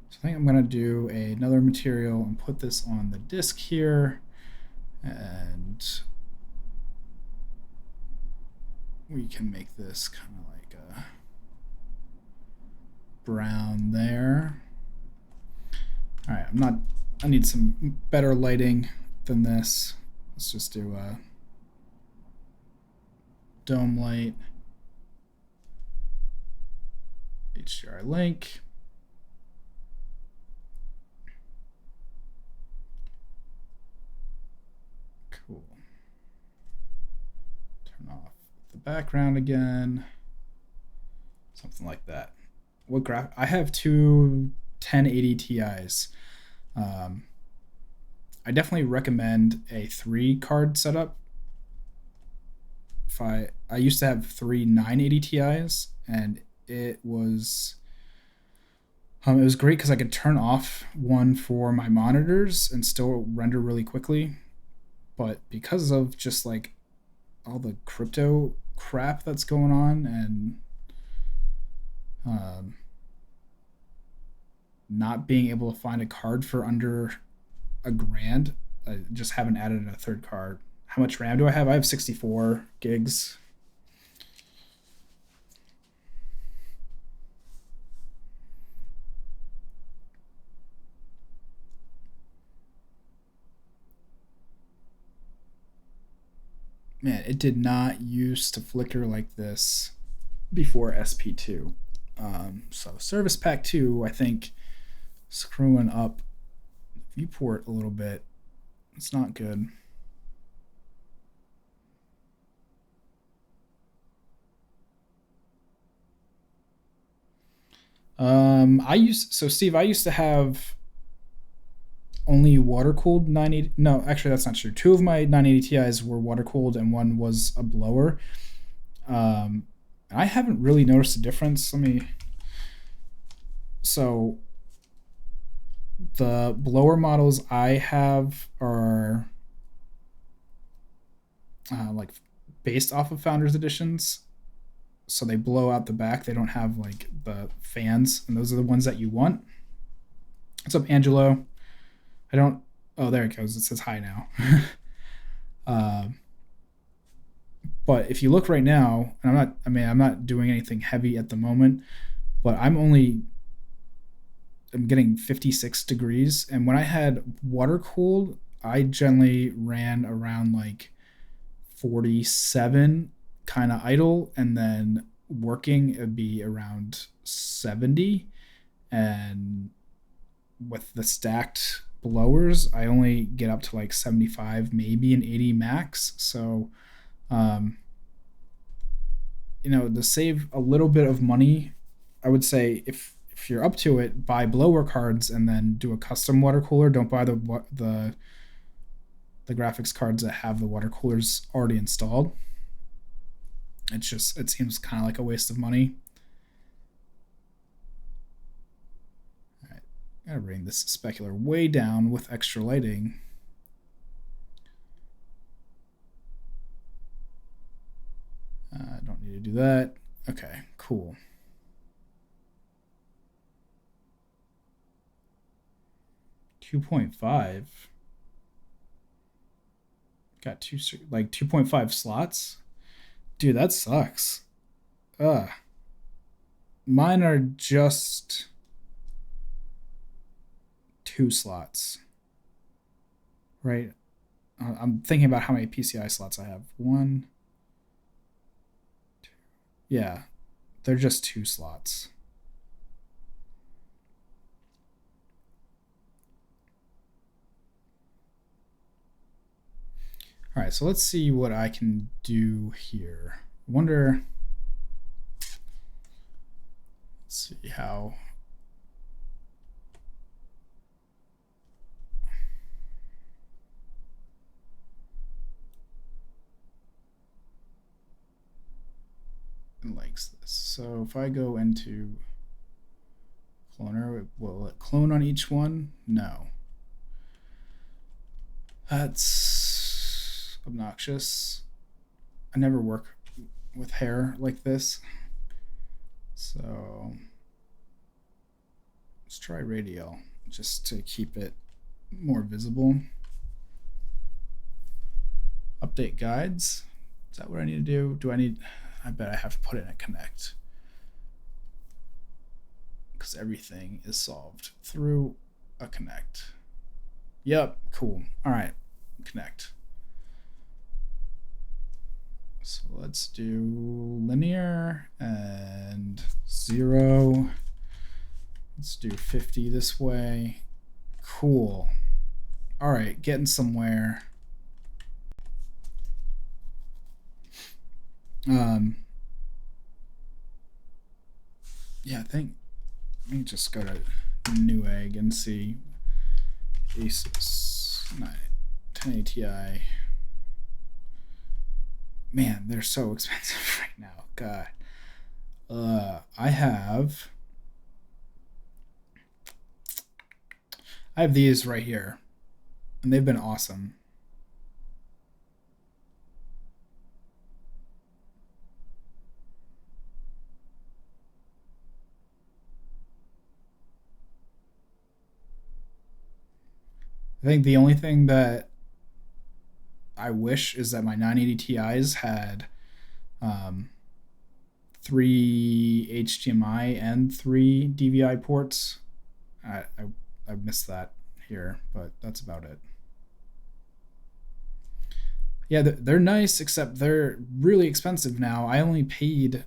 S1: So I think I'm gonna do another material and put this on the disk here, and we can make this kind of like a brown there. All right, I need some better lighting than this. Let's just do a dome light, HDRI link. Cool. Turn off the background again. Something like that. What graph? I have two 1080 Ti's. I definitely recommend a 3-card setup. I used to have 3 980 Ti's, and it was great because I could turn off one for my monitors and still render really quickly. But because of just like all the crypto crap that's going on, and not being able to find a card for under $1,000, I just haven't added a 3rd card. How much RAM do I have? I have 64 gigs. Man, it did not used to flicker like this before SP2. So Service Pack 2, I think, screwing up the viewport a little bit. It's not good. Steve, I used to have only water cooled 980. No, actually, that's not true. 2 of my 980 Ti's were water cooled, and one was a blower. I haven't really noticed a difference. So the blower models I have are like based off of Founders Editions. So they blow out the back. They don't have like the fans, and those are the ones that you want. What's up, Angelo? I don't. Oh, there it goes. It says hi now. But if you look right now, and I'm not doing anything heavy at the moment, but I'm getting 56 degrees. And when I had water cooled, I generally ran around like 47 kind of idle, and then working it'd be around 70. And with the stacked blowers, I only get up to like 75, maybe an 80 max. So to save a little bit of money, I would say if you're up to it, buy blower cards and then do a custom water cooler. Don't buy the graphics cards that have the water coolers already installed. It seems kind of like a waste of money. All right, gotta bring this specular way down with extra lighting. I don't need to do that. Okay, cool. .5. Got 2.5 slots. Dude, that sucks. Mine are just 2 slots. Right? I'm thinking about how many PCI slots I have. 1, 2. Yeah, they're just 2 slots. All right, so let's see what I can do here. I wonder. Let's see how. It likes this. So if I go into cloner, will it clone on each one? No. That's obnoxious. I never work with hair like this. So let's try radial just to keep it more visible. Update guides. Is that what I need to do? Do I need, I bet I have to put it in a connect, because everything is solved through a connect. Yep, cool. All right, connect. So let's do linear and 0. Let's do 50 this way. Cool. All right, getting somewhere. Yeah, I think, let me just go to Newegg and see. Asus 1080 Ti. Man, they're so expensive right now. God. I have these right here, and they've been awesome. I think the only thing that I wish is that my 980 Ti's had 3 HDMI and 3 DVI ports. I missed that here, but that's about it. Yeah, they're nice, except they're really expensive now. I only paid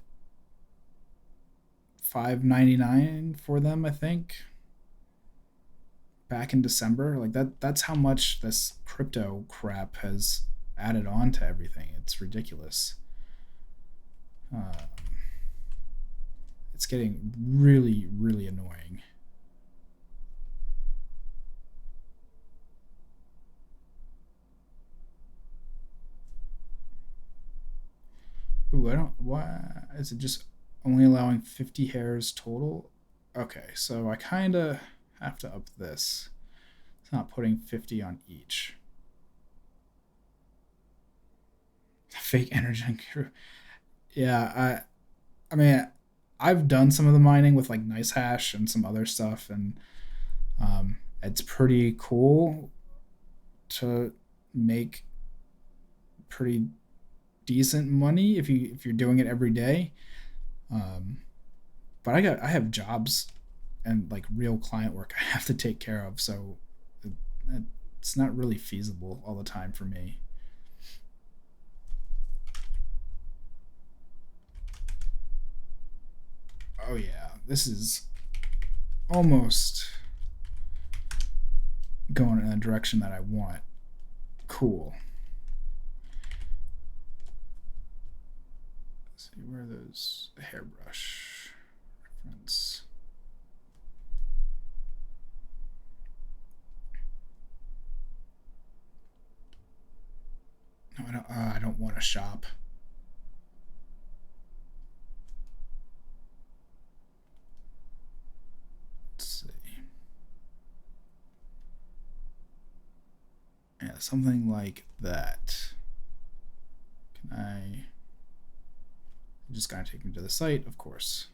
S1: $5.99 for them, I think, back in December. Like that's how much this crypto crap has added on to everything. It's ridiculous. It's getting really, really annoying. Ooh, I don't, why is it just only allowing 50 hairs total? Okay, so I kind of have to up this. It's not putting 50 on each. Fake energy crew. Yeah, I mean, I've done some of the mining with like NiceHash and some other stuff, and it's pretty cool to make pretty decent money if you're doing it every day. But I have jobs and like real client work I have to take care of, so it's not really feasible all the time for me. Oh yeah, this is almost going in a direction that I want. Cool. Let's see, where are those hairbrush reference? No, I don't want to shop. Let's see. Yeah, something like that. Can I just gotta take me to the site, of course.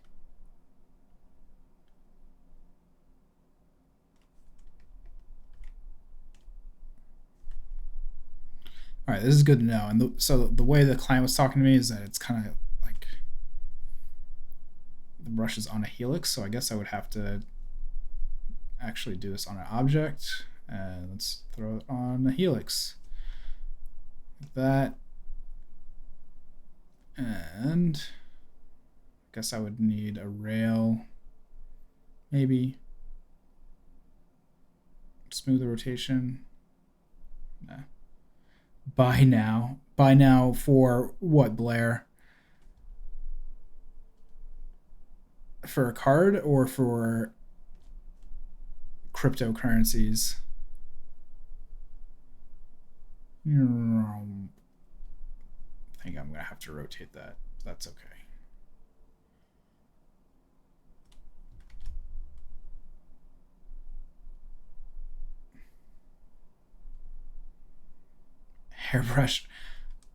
S1: All right, this is good to know. And so the way the client was talking to me is that it's kind of like the brush is on a helix, so I guess I would have to actually do this on an object, and let's throw it on a helix. Like that. And I guess I would need a rail, maybe. Smooth the rotation. Nah. Buy now. Buy now for what, Blair? For a card or for cryptocurrencies? I think I'm gonna have to rotate that. That's okay. Hairbrush.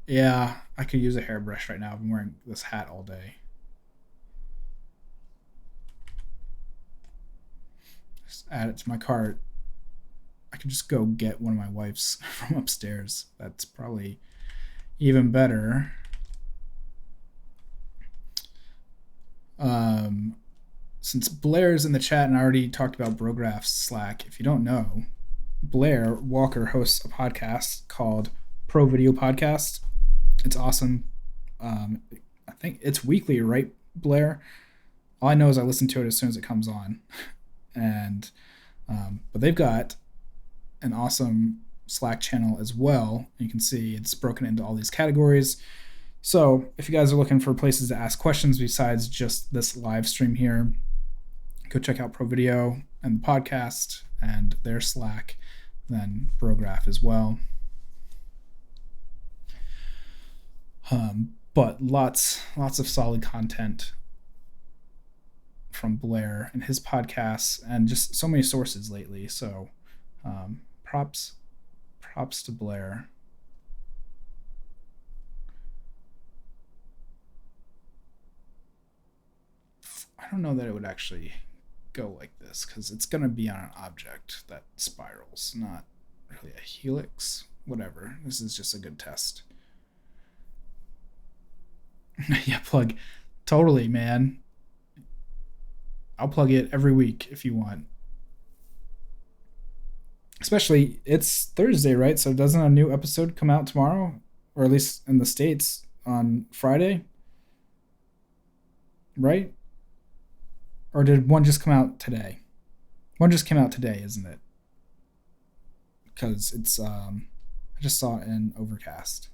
S1: Yeah, I could use a hairbrush right now. I've been wearing this hat all day. Just add it to my cart. I could just go get one of my wife's from upstairs. That's probably even better. Since Blair's in the chat and I already talked about Brograph's Slack, if you don't know, Blair Walker hosts a podcast called Pro Video Podcast. It's awesome. I think it's weekly, right, Blair? All I know is I listen to it as soon as it comes on, and but they've got an awesome Slack channel as well. You can see it's broken into all these categories. So if you guys are looking for places to ask questions besides just this live stream here, go check out Pro Video and the podcast and their Slack, then Brograph as well. But lots of solid content from Blair and his podcasts, and just so many sources lately. So props to Blair. I don't know that it would actually go like this because it's going to be on an object that spirals, not really a helix. Whatever. This is just a good test. Yeah, plug. Totally, man. I'll plug it every week if you want. Especially, it's Thursday, right? So doesn't a new episode come out tomorrow? Or at least in the States on Friday? Right? Or did one just come out today? One just came out today, isn't it? Because it's, I just saw it in Overcast.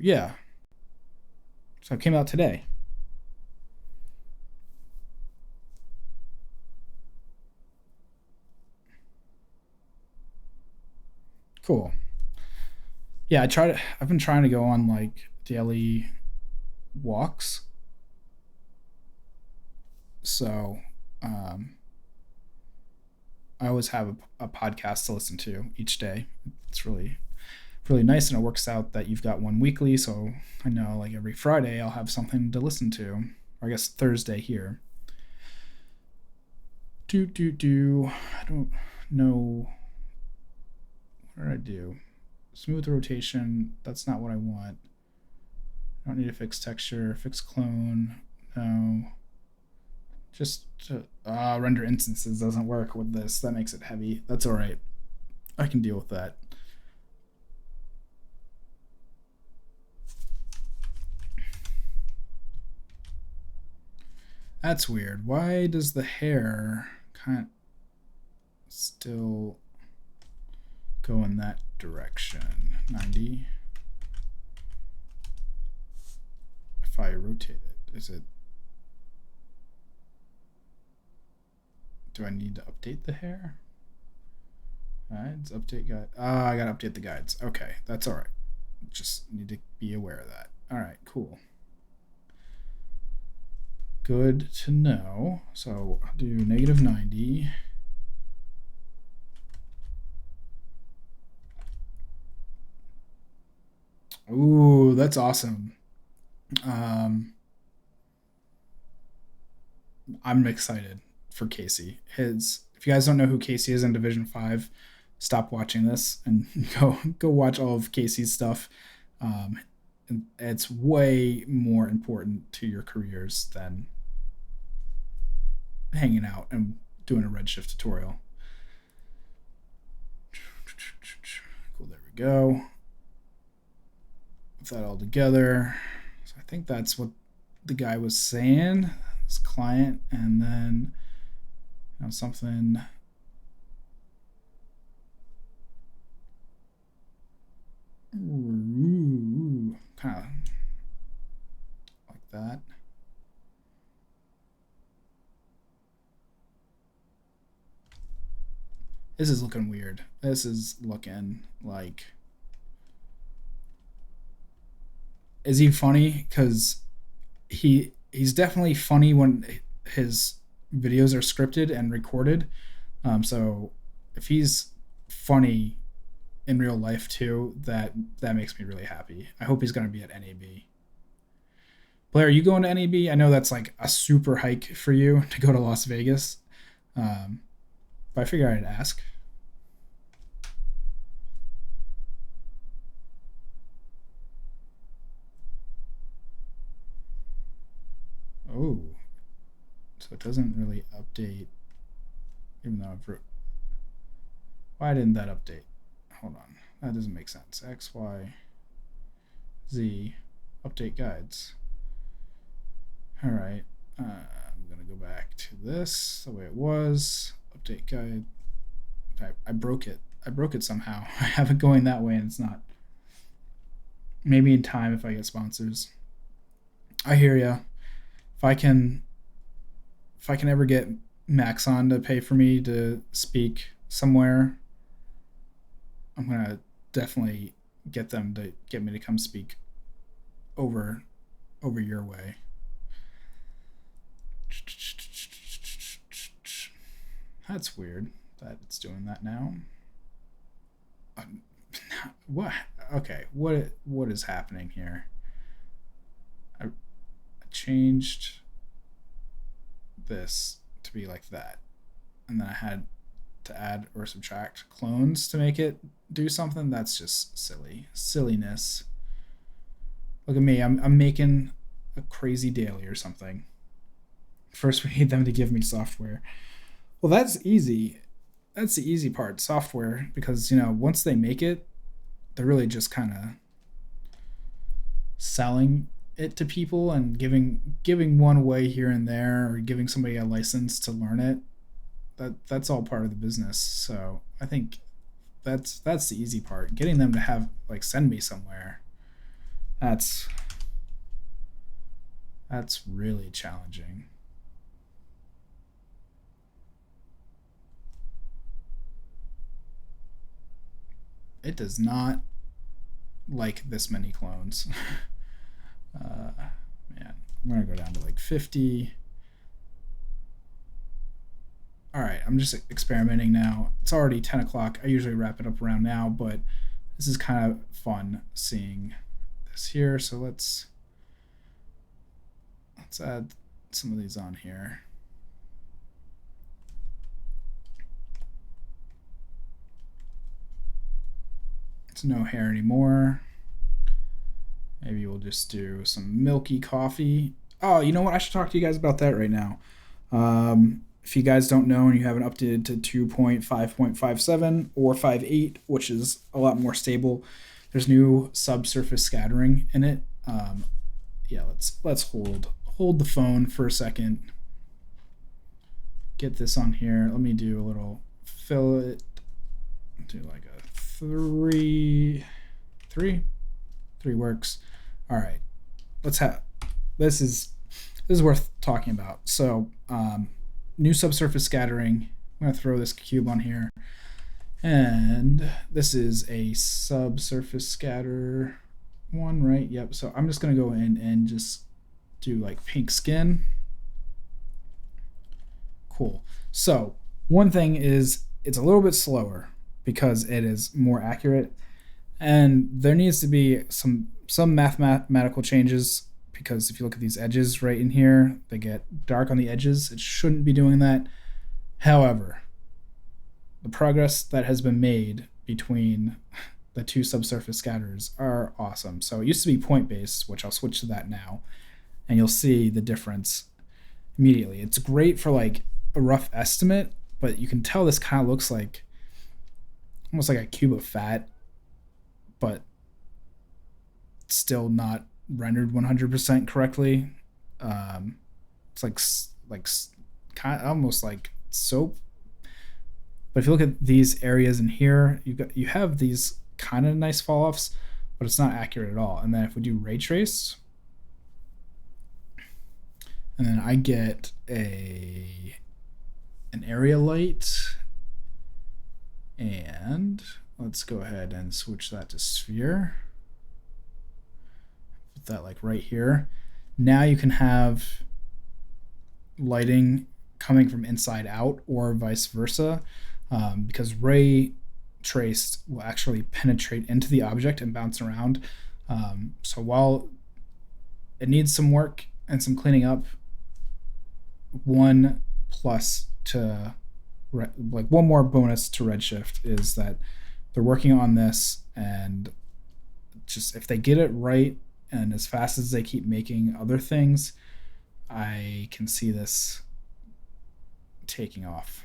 S1: Yeah. So it came out today. Cool. Yeah, I've been trying to go on like daily walks. So I always have a podcast to listen to each day. It's really nice, and it works out that you've got one weekly, so I know like every Friday I'll have something to listen to, or I guess Thursday here. I don't know. What did I do? Smooth rotation. That's not what I want. I don't need a fixed texture. Fixed clone. No. Just render instances doesn't work with this. That makes it heavy. That's all right. I can deal with that. That's weird. Why does the hair kind of still go in that direction? 90. If I rotate it, is it... Do I need to update the hair? Guides, update guide. I gotta update the guides. Okay, that's all right. Just need to be aware of that. All right, cool. Good to know. So I'll do negative 90. Ooh, that's awesome. I'm excited for Casey. If you guys don't know who Casey is in Division 5, stop watching this and go watch all of Casey's stuff. It's way more important to your careers than hanging out and doing a Redshift tutorial. Cool, there we go. Put that all together. So I think that's what the guy was saying. This client, and then something kind of like that. This is looking weird. This is looking like... Is he funny? Because he's definitely funny when his videos are scripted and recorded. So if he's funny in real life too, that makes me really happy. I hope he's going to be at NAB. Blair, are you going to NAB? I know that's like a super hike for you to go to Las Vegas. But I figured I'd ask. Oh, so it doesn't really update, even though I've why didn't that update? Hold on, that doesn't make sense. X, Y, Z, update guides. All right, I'm gonna go back to this the way it was. Update guide. I broke it. I broke it somehow. I have it going that way and it's not. Maybe in time if I get sponsors. I hear ya. If I can ever get Maxon to pay for me to speak somewhere, I'm gonna definitely get them to get me to come speak over your way. That's weird that it's doing that now. What? Okay, what is happening here? I changed this to be like that, and then I had to add or subtract clones to make it do something. That's just silliness. Look at me, I'm making a crazy daily or something. First we need them to give me software. Well, that's easy. That's the easy part, software, because once they make it, they're really just kind of selling it to people and giving one away here and there, or giving somebody a license to learn it. That's all part of the business. So I think that's the easy part. Getting them to have send me somewhere. That's really challenging. It does not like this many clones. Man, I'm gonna go down to 50. All right, I'm just experimenting now. It's already 10 o'clock. I usually wrap it up around now, but this is kind of fun seeing this here. So let's add some of these on here. It's no hair anymore. Maybe we'll just do some milky coffee. Oh, you know what? I should talk to you guys about that right now. If you guys don't know and you haven't updated to 2.5.57 or 5.8, which is a lot more stable, there's new subsurface scattering in it. Yeah, let's hold the phone for a second. Get this on here. Let me do a little fill it. Do like a three works. All right, let's have this is worth talking about. So new subsurface scattering. I'm gonna throw this cube on here, and this is a subsurface scatter one, right? Yep. So I'm just gonna go in and just do pink skin. Cool. So one thing is it's a little bit slower because it is more accurate, and there needs to be some mathematical changes, because if you look at these edges right in here, they get dark on the edges. It shouldn't be doing that. However, the progress that has been made between the two subsurface scatters are awesome. So it used to be point based, which I'll switch to that now, and you'll see the difference immediately. It's great for a rough estimate, but you can tell this kind of looks almost like a cube of fat, but still not rendered 100% correctly. It's kind of almost like soap. But if you look at these areas in here, you have these kind of nice fall offs, but it's not accurate at all. And then if we do ray trace, and then I get an area light, and let's go ahead and switch that to sphere. Put that like right here. Now you can have lighting coming from inside out or vice versa, because ray traced will actually penetrate into the object and bounce around. So while it needs some work and some cleaning up, one more bonus to Redshift is that they're working on this, and just if they get it right and as fast as they keep making other things, I can see this taking off.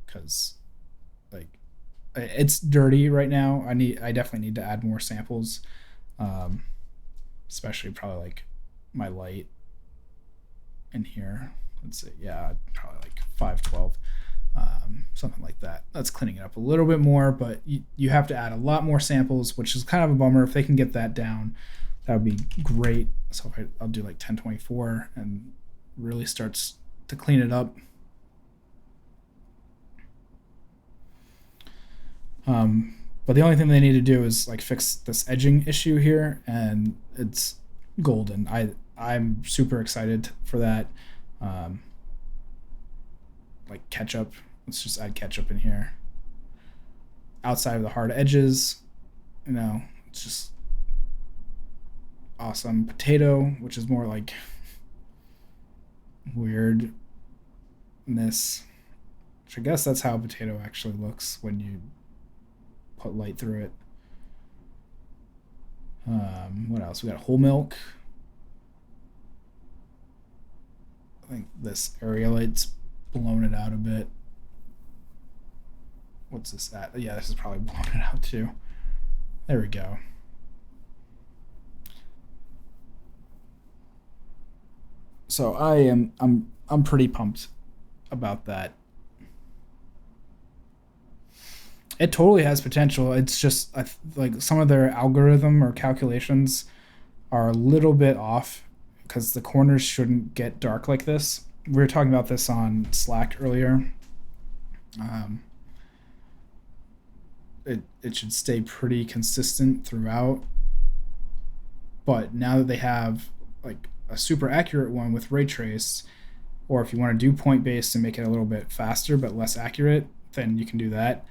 S1: Because like it's dirty right now. I definitely need to add more samples, especially probably like my light in here. Let's see, yeah, probably like 512, something like that. That's cleaning it up a little bit more, but you have to add a lot more samples, which is kind of a bummer. If they can get that down, that would be great. So if I'll do like 1024 and really starts to clean it up. But the only thing they need to do is like fix this edging issue here, and it's golden. I'm super excited for that. Like ketchup, let's just add ketchup in here. Outside of the hard edges, it's just awesome. Potato, which is more like weirdness, which I guess that's how a potato actually looks when you put light through it. What else? We got whole milk. I think this area light's blown it out a bit. What's this at? Yeah, this is probably blown it out too. There we go. So I'm pretty pumped about that. It totally has potential. It's just like some of their algorithm or calculations are a little bit off, because the corners shouldn't get dark like this. We were talking about this on Slack earlier. It should stay pretty consistent throughout. But now that they have like a super accurate one with ray trace, or if you want to do point based and make it a little bit faster but less accurate, then you can do that.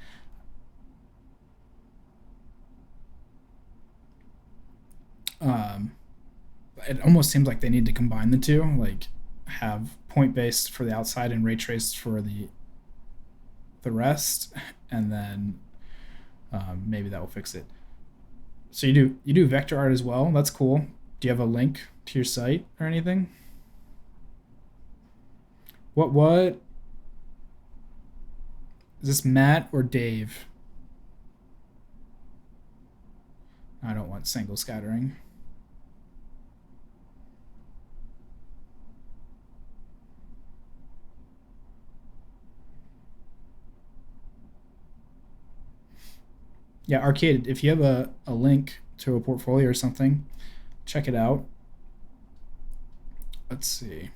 S1: It almost seems like they need to combine the two, like have point based for the outside and ray traced for the rest, and then maybe that will fix it. So you do vector art as well. That's cool. Do you have a link to your site or anything? What is this, Matt or Dave? I don't want single scattering. Yeah, Arcade, if you have a link to a portfolio or something, check it out. Let's see.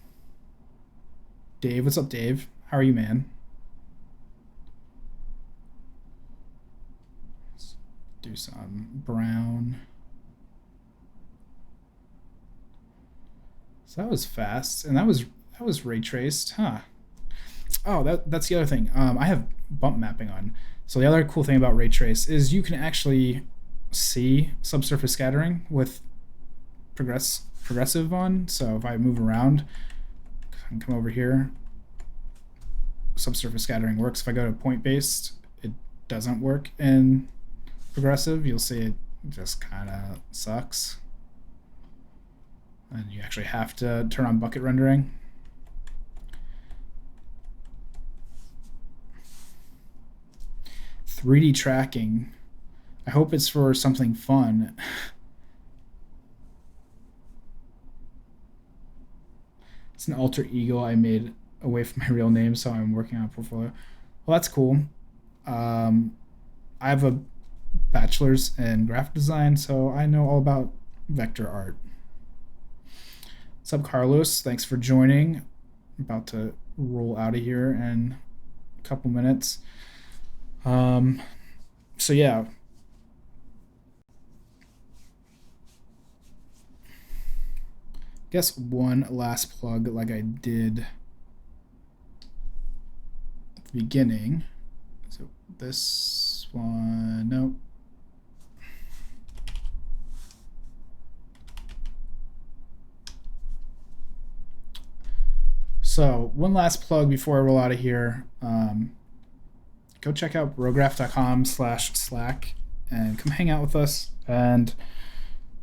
S1: Dave, what's up, Dave? How are you, man? Let's do some brown. So that was fast, and that was ray traced, huh? Oh, that's the other thing. I have bump mapping on. So the other cool thing about ray trace is you can actually see subsurface scattering with progressive on. So if I move around and come over here, subsurface scattering works. If I go to point based, it doesn't work in progressive. You'll see it just kind of sucks. And you actually have to turn on bucket rendering. .3D tracking. I hope it's for something fun. It's an alter ego I made away from my real name, so I'm working on a portfolio. Well, that's cool. I have a bachelor's in graphic design, so I know all about vector art. What's up, Carlos? Thanks for joining. I'm about to roll out of here in a couple minutes. So yeah. Guess one last plug like I did at the beginning. So this one, no. So one last plug before I roll out of here. Go check out rograph.com/Slack and come hang out with us and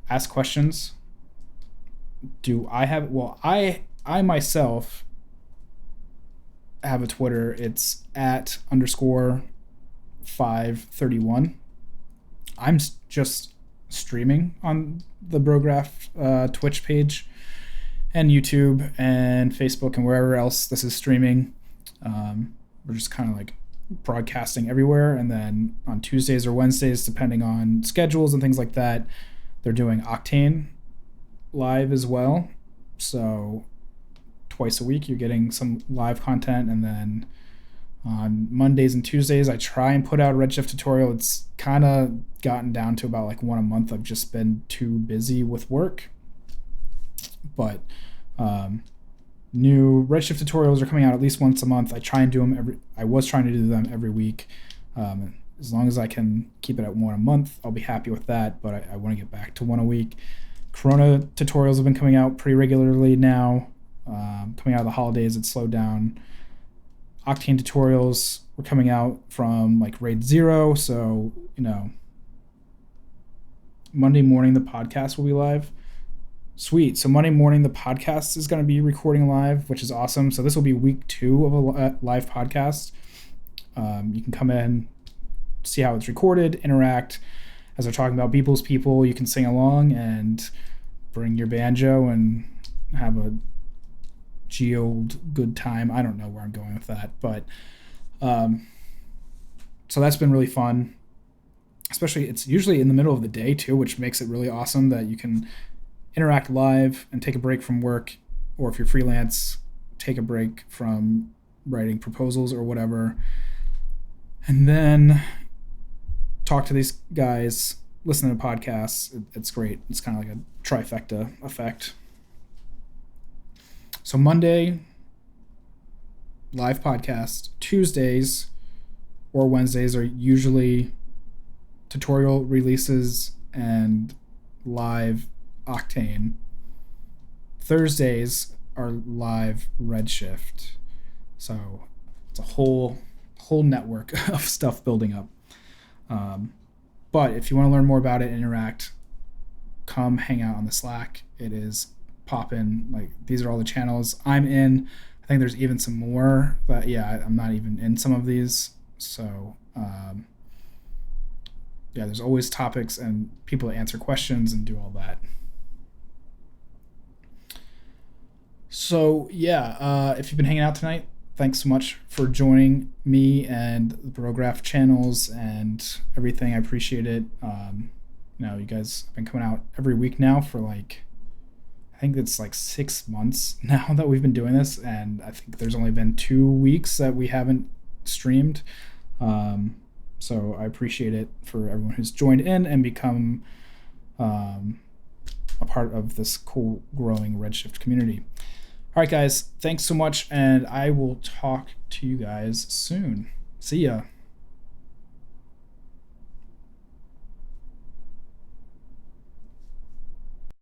S1: ask questions. Do I have, well, I myself have a Twitter. It's @_531. I'm just streaming on the Brograph Twitch page and YouTube and Facebook and wherever else this is streaming. We're just kind of like broadcasting everywhere, and then on Tuesdays or Wednesdays, depending on schedules and things like that, they're doing Octane live as well. So twice a week you're getting some live content, and then on Mondays and Tuesdays I try and put out a Redshift tutorial. It's kind of gotten down to about like one a month. I've just been too busy with work, but new Redshift tutorials are coming out at least once a month. I try and do them I was trying to do them every week. As long as I can keep it at one a month, I'll be happy with that, but I want to get back to one a week. Corona tutorials have been coming out pretty regularly now. Coming out of the holidays, it slowed down. Octane tutorials were coming out from like Raid 0, so, you know, Monday morning the podcast will be live. Sweet. So Monday morning the podcast is going to be recording live, which is awesome. So this will be week 2 of a live podcast. You can come in, see how it's recorded, interact as they're talking about Beeple's People. You can sing along and bring your banjo and have a geode good time. I don't know where I'm going with that, but so that's been really fun. Especially, it's usually in the middle of the day too, which makes it really awesome that you can interact live and take a break from work, or if you're freelance, take a break from writing proposals or whatever, and then talk to these guys, listen to podcasts. It's great. It's kind of like a trifecta effect. So Monday, live podcast. Tuesdays or Wednesdays are usually tutorial releases and live Octane. Thursdays are live Redshift. So it's a whole network of stuff building up. But if you want to learn more about it and interact, come hang out on the Slack. It is poppin'. Like, these are all the channels I'm in. I think there's even some more, but yeah, I'm not even in some of these. So yeah, there's always topics and people to answer questions and do all that. So yeah, if you've been hanging out tonight, thanks so much for joining me and the Brograph channels and everything. I appreciate it. You guys have been coming out every week now for like, I think it's like 6 months now that we've been doing this, and I think there's only been 2 weeks that we haven't streamed. So I appreciate it for everyone who's joined in and become a part of this cool growing Redshift community. All right, guys, thanks so much, and I will talk to you guys soon. See ya.